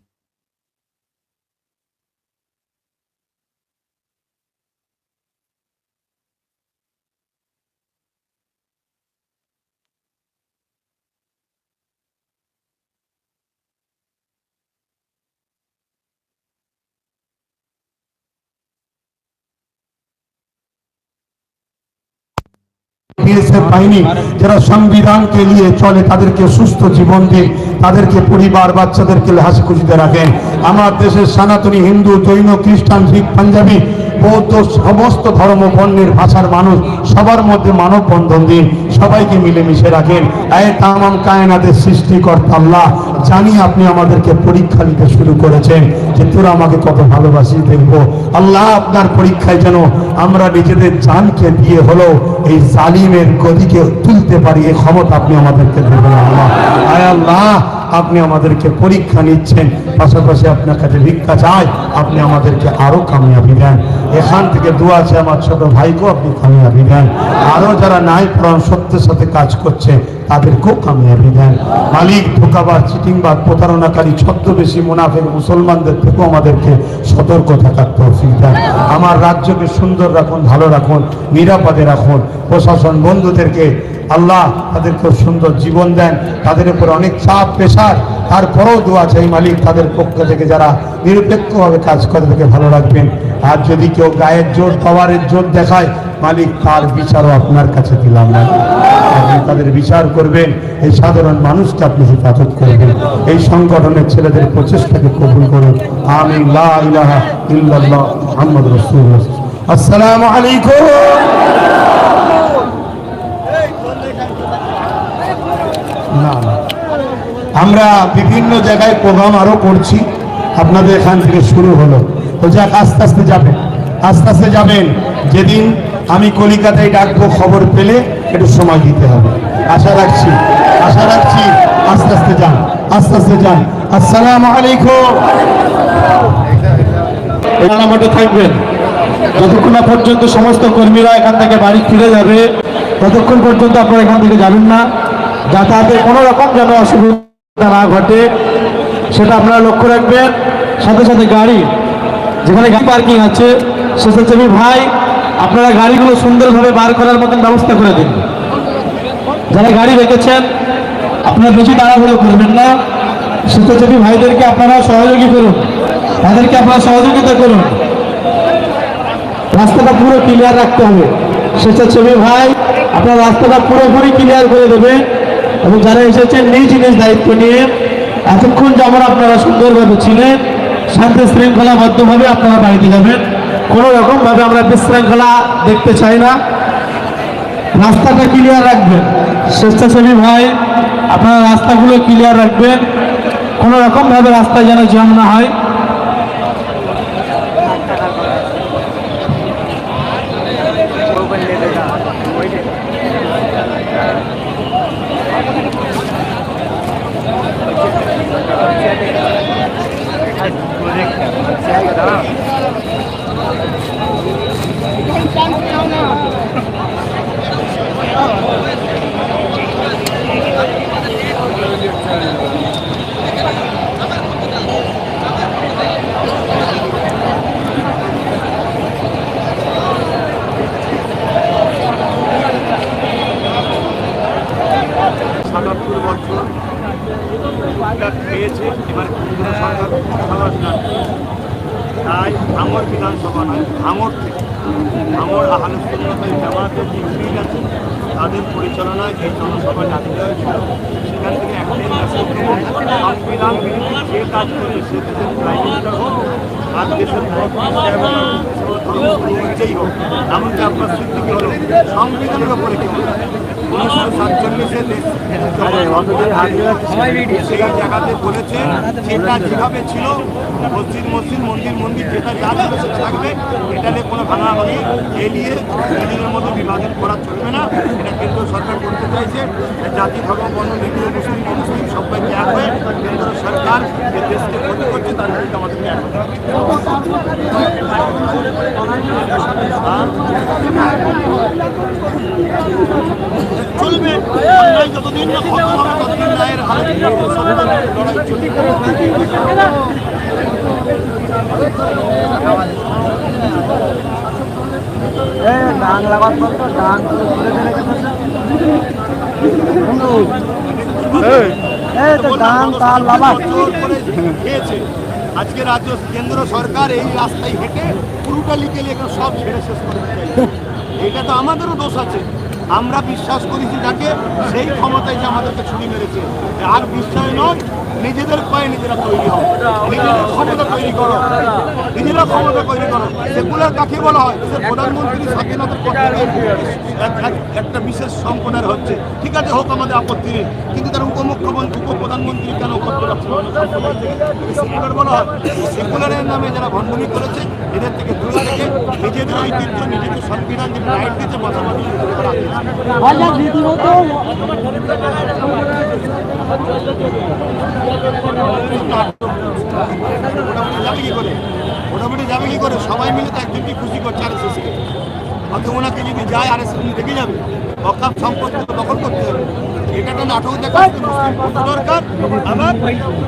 পাইনি, যারা সংবিধানকে নিয়ে চলে তাদেরকে সুস্থ জীবন দিন, তাদেরকে পরিবার বাচ্চাদেরকে হাসি খুশিতে রাখেন। আমার দেশের সনাতনী হিন্দু, জৈন, খ্রিস্টান, শিখ, পাঞ্জাবি, বৌদ্ধ, সমস্ত ধর্ম বর্ণের ভাষার মানুষ সবার মধ্যে মানব বন্ধন দিন, সবাইকে মিলেমিশে রাখেন। এই তামাম কায়নাতের সৃষ্টিকর্তা আল্লাহ, জানি আপনি আমাদেরকে পরীক্ষা নিতে শুরু করেছেন যে তোরা আমাকে কত ভালোবাসি দেখবো। আল্লাহ, আপনার পরীক্ষায় যেন আমরা নিজেদের জানকে দিয়ে হলো এই জালিমের গদিকে তুলতে পারি, এই ক্ষমতা আপনি আমাদেরকে দেবেন আল্লাহ। আয় আল্লাহ, আপনি আমাদেরকে পরীক্ষা নিচ্ছেন, পাশাপাশি আপনার কাছে ভিক্ষা চাই, আপনি আমাদেরকে আরো কামিয়াবি দেন। এখান থেকে দোয়া আছে আমার ছোট ভাইকেও আপনি কামিয়াবি দেন, আরো যারা নাই প্রাণ সত্যের সাথে কাজ করছে তাদেরকেও কামিয়াবি দেন। মালিক, ধোঁকাবাজ, চিটিংবাজ, প্রতারণাকারী, ছদ্মবেশী মুনাফিক মুসলমানদের থেকেও আমাদেরকে সতর্ক থাকার তৌফিক দেন। আমার রাজ্যকে সুন্দর রাখুন, ভালো রাখুন, নিরাপদে রাখুন। প্রশাসন বন্ধুদেরকে আল্লাহ তাদেরকে সুন্দর জীবন দেন, তাদের উপর অনেক চাপ প্রেশার, তারপরেও দোয়া চাই মালিক তাদের পক্ষ থেকে যারা নিরপেক্ষভাবে কাজ করে তাদেরকে ভালো রাখবেন। আর যদি কেউ গায়ের জোর, পাওয়ারের জোর দেখায় মালিক, তার বিচারও আপনার কাছে দিলাম না, আপনি তাদের বিচার করবেন। এই সাধারণ মানুষকে আপনি হেফাজত করবেন, এই সংগঠনের ছেলেদের প্রচেষ্টাকে কবুল করুন। আমিন। লা ইলাহা ইল্লাল্লাহ মুহাম্মাদুর রাসূলুল্লাহ। আসসালামু আলাইকুম। না, আমরা বিভিন্ন জায়গায় প্রোগ্রাম আরো করছি, আপনাদের এখান থেকে শুরু হলো। তো যাক, আস্তে আস্তে যাবেন, আস্তে আস্তে যাবেন। যেদিন আমি কলিকাতায় ডাকবো, খবর পেলে একটু সময় দিতে হবে। আশা রাখছি, আশা রাখছি। আস্তে আস্তে যান, আস্তে আস্তে যান। আসসালামু আলাইকুম। এখানে মাঠে থাকবেন যতক্ষণ না পর্যন্ত সমস্ত কর্মীরা এখান থেকে বাড়ি ফিরে যাবে, ততক্ষণ পর্যন্ত আপনারা এখান থেকে যাবেন না। যাতায়াতে কোনো রকম যেন অসুবিধা না ঘটে সেটা আপনারা লক্ষ্য রাখবেন। সাথে সাথে গাড়ি, যেখানে গাড়ি পার্কিং আছে, স্বেচ্ছাসেবী ভাই আপনারা গাড়িগুলো সুন্দরভাবে বার করার মতন ব্যবস্থা করে দিন। যারা গাড়ি রেখেছেন আপনারা বেশি তাড়াহুড়ো করবেন না। স্বেচ্ছাসেবী ভাইদেরকে আপনারা সহযোগী করুন, তাদেরকে আপনারা সহযোগিতা করুন। রাস্তাটা পুরো ক্লিয়ার রাখতে হবে। স্বেচ্ছাসেবী ভাই আপনার রাস্তাটা পুরোপুরি ক্লিয়ার করে দেবেন এবং যারা এসেছেন নিজ নিজ দায়িত্ব নিয়ে এতক্ষণ যেমন আপনারা সুন্দরভাবে ছিলেন, শান্তি শৃঙ্খলাবদ্ধভাবে আপনারা বাড়িতে যাবেন। কোনো রকমভাবে আমরা বিশৃঙ্খলা দেখতে চাই না। রাস্তাটা ক্লিয়ার রাখবেন। স্বেচ্ছাসেবী ভাই আপনারা রাস্তাগুলো ক্লিয়ার রাখবেন, কোনো রকমভাবে রাস্তায় যেন জ্যাম না হয়। পেয়েছে এবার কেন্দ্র সরকার তাই আমার বিধানসভা নয়, আমার থেকে আমার আহলে সুন্নাত ওয়াল জামাতের যে ফিল্ড আছে তাদের পরিচালনায় এই জনসভা ডাকতে হয়েছিল। সেখান থেকে একটাই মেসেজ দেবো, সংবিধান বিরোধী যে কাজ করে সে দেশের প্রাইম মিনিস্টার হোক আর দেশের ধর্মগুরুই হোক, এমনকি আপনার স্বীকৃতি হলো সংবিধানের ওপরে কেউ 1947-এ দেশ সেই জায়গাতে বলেছে যেটা যেভাবে ছিল মসজিদ মসজিদ, মন্দির মন্দির, যেটা যা ছিল সেটা থাকবে। এটা নিয়ে কোনো ভাঙাভাঙি এলিয়ে নিজেদের মধ্যে বিভাজন করা চলবে না। এটা কেন্দ্র সরকার করতে চাইছে। জাতি ধর্ম বর্ণ হিন্দু মুসলিম মুসলিম সবাইকে এক হয়ে কেন্দ্র সরকার যে দেশকে ক্ষতি করছে তার বিরুদ্ধে আমাদেরকে এক হতে হবে। চলবে অন্যায় যতদিন না খতম হবে ততদিন রায়ের হাতে লড়াই চলবে। আজকে রাজ্য কেন্দ্র সরকার এই রাস্তায় হেঁটে পুরোটা লিখে লেখা সব ছেড়ে শেষ করতে চাইছে। এটা তো আমাদেরও দোষ আছে। আমরা বিশ্বাস করেছি যাকে, সেই ক্ষমতায় যে আমাদেরকে ছুরি মেরেছে। আর বিশ্বাস নয়, নিজেদের পায়ে নিজেরা তৈরি হও, নিজেদের ক্ষমতা তৈরি করো, নিজেরা ক্ষমতা তৈরি করো। সেগুলোর কাকে বলা হয়? দেশের প্রধানমন্ত্রী স্বাধীনতার পর থেকে একটা বিশেষ সম্প্রদায় হচ্ছে, ঠিক আছে হোক, আমাদের আপত্তি নেই, কিন্তু তার উপমুখ্যমন্ত্রী উপপ্রধানমন্ত্রী কেন করতে পারছে সেকুলার বলা হয়? সেকুলারের নামে যারা ভণ্ডামি করেছে এদের থেকে দূরে থেকে নিজেদের ঐতিহ্য, নিজেদের সংবিধান যে রাইট দিতে পাশাপাশি মোটামুটি যাবে কি করে? সবাই মিলে তো একজনকে খুশি করছে আরএসএসকে। অত ওনাকে যদি যায় আরএসএস দেখে যাবে, অকাপ সম্পত্তি দখল করতে হবে। এটা একটা নাটক দেখা মুসলিম করতে দরকার, আবার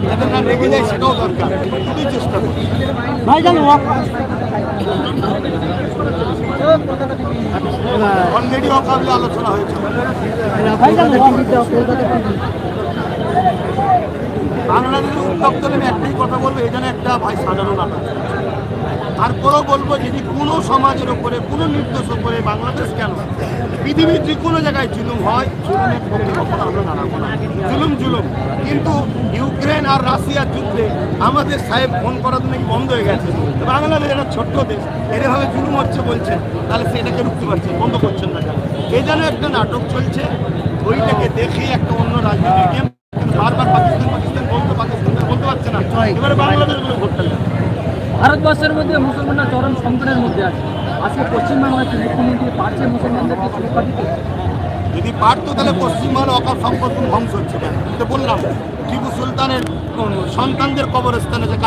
যাতে না রেগে যায় সেটাও দরকার। খুবই চেষ্টা করি। অলরেডি অকাবলে আলোচনা হয়েছে। বাংলাদেশের উত্তপ্ত আমি একটাই কথা বলবো, এখানে একটা ভাই সাজানো নাটক। তারপরেও বলবো, যদি কোনো সমাজের ওপরে কোনো নির্দেশ ওপরে বাংলাদেশ কেন পৃথিবীর যে কোনো জায়গায় জুলুম হয়, জুলুমের পক্ষে কখনো আমরা দাঁড়াবো না। জুলুম জুলুম, কিন্তু ইউক্রেন আর রাশিয়ার যুদ্ধে আমাদের সাহেব ফোন করা তো নাকি বন্ধ হয়ে গেছে। বাংলাদেশ একটা ছোট্ট দেশ, এরভাবে জুলুম হচ্ছে বলছেন, তাহলে সেটাকে রুখতে পারছেন, বন্ধ করছেন না কেন? এই যেন একটা নাটক চলছে, ওইটাকে দেখে একটা অন্য রাজনীতির গেম বারবার পাকিস্তান পাকিস্তান বলতে পারছে না। এবারে বাংলাদেশ বলে ভোটটা ভারতবর্ষের মধ্যে মুসলমানরা চরম সংকটের মধ্যে আছে। আজকে পশ্চিমবাংলার মুখ্যমন্ত্রী পারছে মুসলমানদেরকে সুরক্ষা দিতে? যদি পারতো তাহলে পশ্চিমবাংলা অকাপ সম্পদ ধ্বংস হচ্ছে কেন? তো বললাম টিপু সুলতানের সন্তানদের কবরস্থানে যে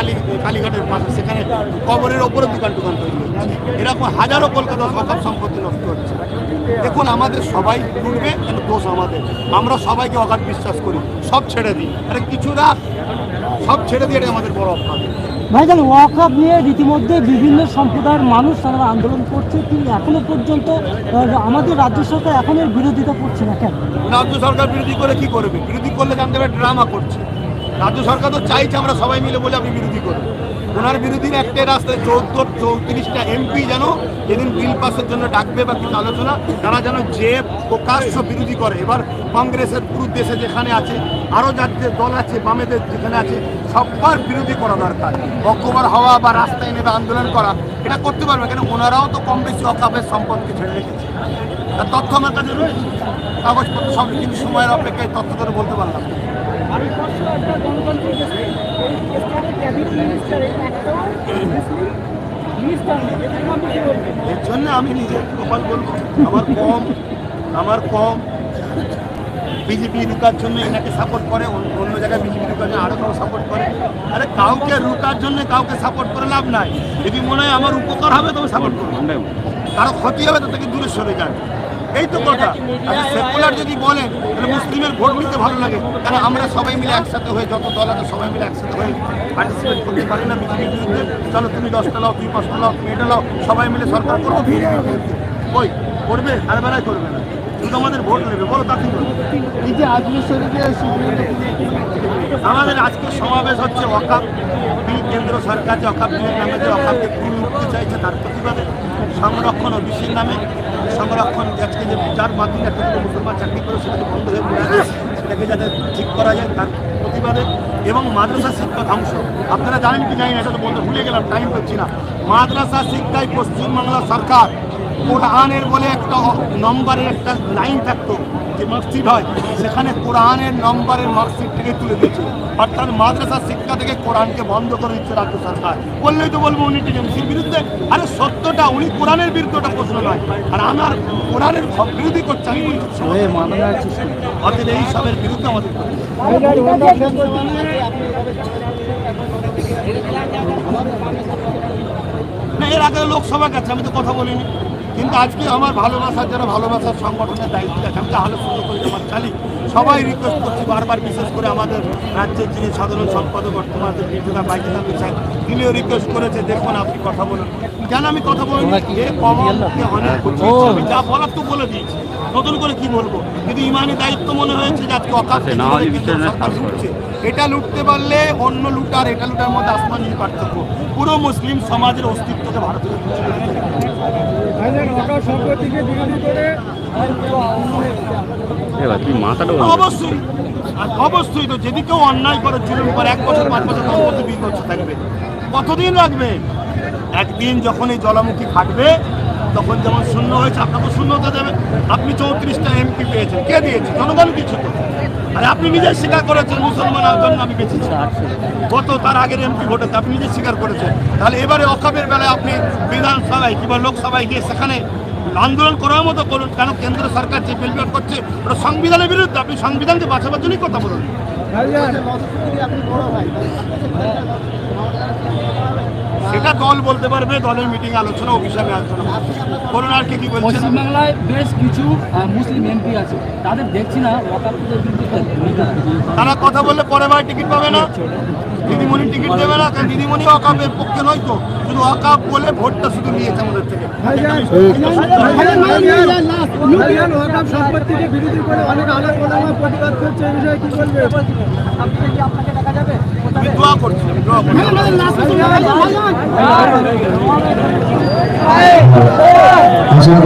কালীঘাটের পাশে, সেখানে কবরের ওপরে দোকান তৈরি হচ্ছে। এরকম হাজারো কলকাতা অকাপ সম্পত্তি নষ্ট হচ্ছে। দেখুন, আমাদের সবাই করবে, কিন্তু দোষ আমাদের। আমরা সবাইকে অগাধ বিশ্বাস করি, সব ছেড়ে দিই। আরে কিছুটা সব ছেড়ে দিয়ে, এটা আমাদের বড় অপরাধ। ভাইজান, ওয়াকফ নিয়ে রীতিমধ্যে বিভিন্ন সম্প্রদায়ের মানুষ তারা আন্দোলন করছে, কিন্তু এখনো পর্যন্ত আমাদের রাজ্য সরকার এখন এর বিরোধিতা করছে না কেন? রাজ্য সরকার বিরোধী করে কি করবে? বিরোধী করলে জানতে হবে ড্রামা করছে। রাজ্য সরকার তো চাইছে আমরা সবাই মিলে বলে আপনি বিরোধী করবেন। ওনার বিরোধীর একটাই রাস্তায় 34টা এমপি যেন যেদিন বিল পাসের জন্য ডাকবে বা কিছু আলোচনা, তারা যেন যে প্রকাশ্য বিরোধী করে। এবার কংগ্রেসের পুরো দেশে যেখানে আছে, আরও যাদের দল আছে, বামেদের যেখানে আছে, সবার বিরোধী করা দরকার। বক্তব্য হওয়া বা রাস্তায় নেবে আন্দোলন করা, এটা করতে পারবে কেন? ওনারাও তো কম বেশি অকাপের সম্পদকে ছেড়ে রেখেছে। তার তথ্য আমার কাছে রয়েছে, কাগজপত্র সব, কিন্তু সময়ের অপেক্ষায় তথ্য করে বলতে পারলাম না। এর জন্য আমি নিজে কপাল বলবো, আমার কম বিজেপি রুকার জন্য এনাকে সাপোর্ট করে, অন্য জায়গায় বিজেপি রুকার জন্য আরো কাউ সাপোর্ট করে। আরে কাউকে রুকার জন্য কাউকে সাপোর্ট করে লাভ নাই। যদি মনে হয় আমার উপকার হবে তবে সাপোর্ট করবো, কারো ক্ষতি হবে তো থেকে দূরে সরে যান। এই তো কথা। সেকুলার যদি বলেন তাহলে মুসলিমের ভোট নিতে ভালো লাগে, কারণ আমরা সবাই মিলে একসাথে হয়ে, যত দল আছে সবাই মিলে একসাথে হয়ে পার্টিসিপেট করতে পারি না বিজেপির বিরুদ্ধে। চলো তুমি 10টা লাও, তুমি 5টা লাও, তুমি এটা লাও, সবাই মিলে সরকার করবো। ওই করবে আর বেলায় করবে না, শুধু আমাদের ভোট নেবে, বলো তাকে এই যে আজকে আমাদের আজকে সমাবেশ হচ্ছে ওয়াকফ বিল। কেন্দ্র সরকার যে ওয়াকফ বিলের নামে যে ওয়াকফকে পুরো উঠতে চাইছে, তার প্রতিবাদে সংরক্ষণ ও বিশের নামে সংরক্ষণ, আজকে যে যার মাধ্যমে একটা মুসলমান চাকরি করে সেটাকে বন্ধ হয়ে পড়ে আছে, সেটাকে যাতে ঠিক করা যায় তার প্রতিবাদে। এবং মাদ্রাসা শিক্ষা ধ্বংস, আপনারা জানেন কি জানেন, এটা তো বলতে ভুলে গেলাম, টাইম পাচ্ছি না। মাদ্রাসা শিক্ষায় পশ্চিমবাংলা সরকার কোরআনের বলে একটা নম্বরের একটা লাইন থাকতো, যে মার্কশিট হয়, সেখানে কোরআনের নম্বরের মার্কশিট থেকে তুলে দিয়েছে। অর্থাৎ মাদ্রাসা শিক্ষা থেকে কোরআনকে বন্ধ করে দিচ্ছে রাজ্য সরকার। বললেই তো বলবো উনি টিএমসির বিরুদ্ধে। আরে সত্যটা, উনি কোরআনের বিরুদ্ধে, ওটা প্রশ্ন নয়। আর আমার কোরআনের বিরোধী করছে, আমি বলছি অর্থাৎ এই সবের বিরুদ্ধে আমাদের না। এর আগে লোকসভা গেছে, আমি তো কথা বলিনি। কিন্তু আজকে আমার ভালোবাসার যারা ভালোবাসার সংগঠনের দায়িত্ব আছে, আমি তো আলো সুন্দর করে আমার চালি, সবাই রিকোয়েস্ট করছি বারবার, বিশেষ করে আমাদের রাজ্যের যিনি সাধারণ সম্পাদক বর্তমান বিদ্যুৎ বাইকিনা বিষয়, তিনিও রিকোয়েস্ট করেছে, দেখুন আপনি কথা বলুন। কেন আমি কথা বলিনি? অনেক আমি যা বলার তো বলে দিয়েছি, নতুন করে কি বলবো? কিন্তু ইমানি দায়িত্ব মনে হয়েছে যে আজকে অকাশ লুটছে। এটা লুটতে পারলে অন্য লুটার এটা লুটার মধ্যে আসমান পার্থক্য। পুরো মুসলিম সমাজের অস্তিত্বকে ভারতের অবশ্যই অবশ্যই তো, যদি কেউ অন্যায় করে, জুলুম করে, 1 বছর 5 বছর 10 বছর 20 বছর থাকবে, কতদিন রাখবে? একদিন যখন এই জলামুখী খাটবে, তখন যেমন শূন্য হয়েছে আপনাকে শূন্য হতে দেবে। আপনি 34টা এমপি পেয়েছেন, কে দিয়েছে? জনগণ কিছু তো। আর আপনি নিজে স্বীকার করেছেন মুসলমানের জন্য আমি বেঁচেছি, গত তার আগের এমপি ভোটেতে আপনি নিজে স্বীকার করেছেন। তাহলে এবারে অকাপের বেলায় আপনি বিধানসভায় কিংবা লোকসভায় গিয়ে সেখানে আন্দোলন করার মতো করুন। কেন কেন্দ্র সরকার যে বিল পাস করছে ওটা সংবিধানের বিরুদ্ধে। আপনি সংবিধানকে বাঁচাবার জন্যই কথা বলুন। সেটা দল বলতে পারবে, দলের মিটিং আলোচনা, অফিসিয়ালি আলোচনা করুন। আর কি বলছেন? পশ্চিমবাংলায় বেশ কিছু মুসলিম এমপি আছে, তাদের দেখছি না ওয়াকফের বিরুদ্ধে। তারা কথা বললে পরে বার টিকিট পাবে না, দিদিমণি টিকিট দেবে না, কারণ দিদিমণি ওয়াকফের পক্ষে নয় তো, শুধু ওয়াকফ বলে ভোটটা শুধু নিয়েছে আমাদের থেকে। সম্পত্তিকে বিরোধী করে অনেক আলাদা প্রতিবাদ করছে, এই বিষয়ে কি বলবে? আমি দোয়া করছি,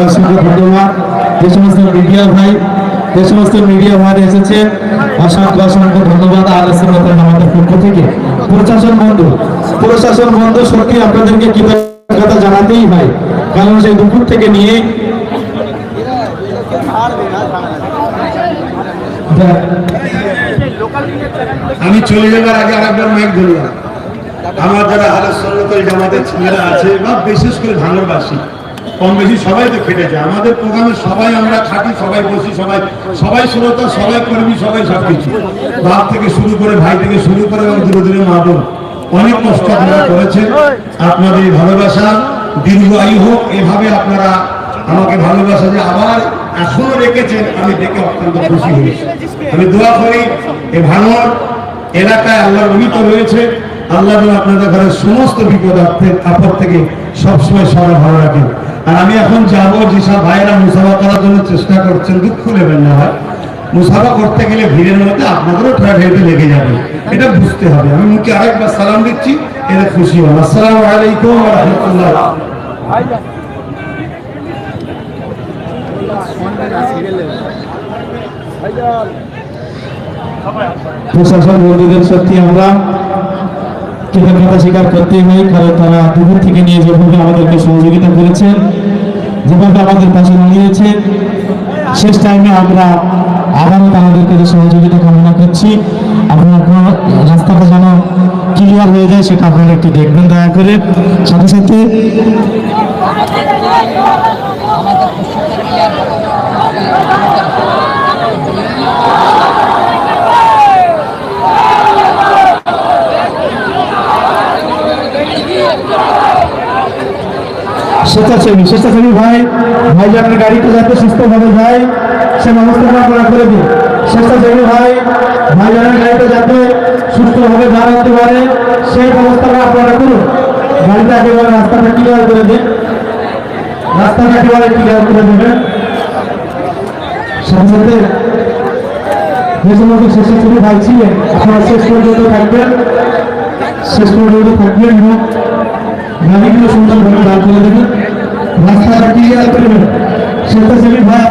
অসংখ্য ধন্যবাদ। যে সমস্ত মিডিয়া ভাই এসেছে, অসংখ্য ধন্যবাদ। আহলে সুন্নাত ওয়াল জামাতের পক্ষ থেকে প্রশাসন বন্ধু সত্যি আপনাদেরকে কৃতজ্ঞতা জানাতেই হয়, কারণ সেই দুপুর থেকে নিয়ে আমি চলে যাবার আগে আরেকবার মাইক ধরলাম। আমার যারা আহলে সুন্নাত ওয়াল জামাতের ছেলেরা আছে বা বিশেষ করে ভাঙরবাসী, কম বেশি সবাই তো খেটেছে। আমাদের প্রোগ্রামে সবাই আমরা খাটি, সবাই বসি, সবাই শ্রোতা, সবাই কর্মী, সবাই সবকিছু, বাপ থেকে শুরু করে, ভাই থেকে শুরু করে এবং দূরে দূরে মা বোন, অনেক কষ্ট আপনারা করেছেন। আপনাদের এই ভালোবাসা দীর্ঘ আয়ু হোক। এভাবে আপনারা আমাকে ভালোবাসা যে আবার এখনো রেখেছেন, আমি দেখে অত্যন্ত খুশি হয়েছি। আমি দোয়া করি এই ভাঙর এলাকায় আল্লাহর অমিত রয়েছে, আল্লাহ যেন আপনাদের ঘরের সমস্ত বিপদ আপদ থেকে সবসময় সবাই ভালো রাখেন। আর আমি এখন যাবো, যেসব ভাইয়েরা মুসাফা করার জন্য চেষ্টা করছেন, দুঃখ নেবেন না ভাই, মুসাফা করতে গেলে ভিড়ের মধ্যে আপনাদেরও ঠেলাঠেলিতে লেগে যাবে, এটা বুঝতে হবে। আমি মুখে আরেকবার সালাম দিচ্ছি, এটা খুশি হন। আসসালামু আলাইকুম ওয়া রাহমাতুল্লাহ। প্রশাসন বন্ধুদের সত্যি আমরা কৃতজ্ঞতা স্বীকার করতে হয়, কারণ তারা দূর থেকে নিয়ে যেভাবে আমাদেরকে সহযোগিতা করেছেন, যেভাবে আমাদের পাশে দাঁড়িয়েছে, শেষ টাইমে আমরা আবারও তাদের কাছে সহযোগিতা কামনা করছি। আপনার রাস্তাটা যেন ক্লিয়ার হয়ে যায় সেটা আপনারা একটু দেখবেন দয়া করে। সাথে সাথে স্বেচ্ছাসেবী ভাইজানের গাড়িটা যাতে সুস্থভাবে যায় সে ব্যবস্থাটা আপনারা করে দিন। স্বেচ্ছাসেবী ভাইজানের গাড়িটা যাতে সুস্থভাবে দাঁড়াতে পারে সেই ব্যবস্থাটা আপনারা করুন। গাড়িটা একেবারে রাস্তাটা ক্লিয়ার করে দিন, রাস্তাটা একেবারে ক্লিয়ার করে দেবেন। সাথে সাথে যে সমস্ত স্বেচ্ছাসেবী ভাই ছিলেন আপনারা শেষ পর্যন্ত থাকবেন এবং গাড়িগুলো সুন্দরভাবে দাঁড় করে দেবেন, রাস্তাটা ক্লিয়ার করবেন। স্বেচ্ছাসেবী ভাই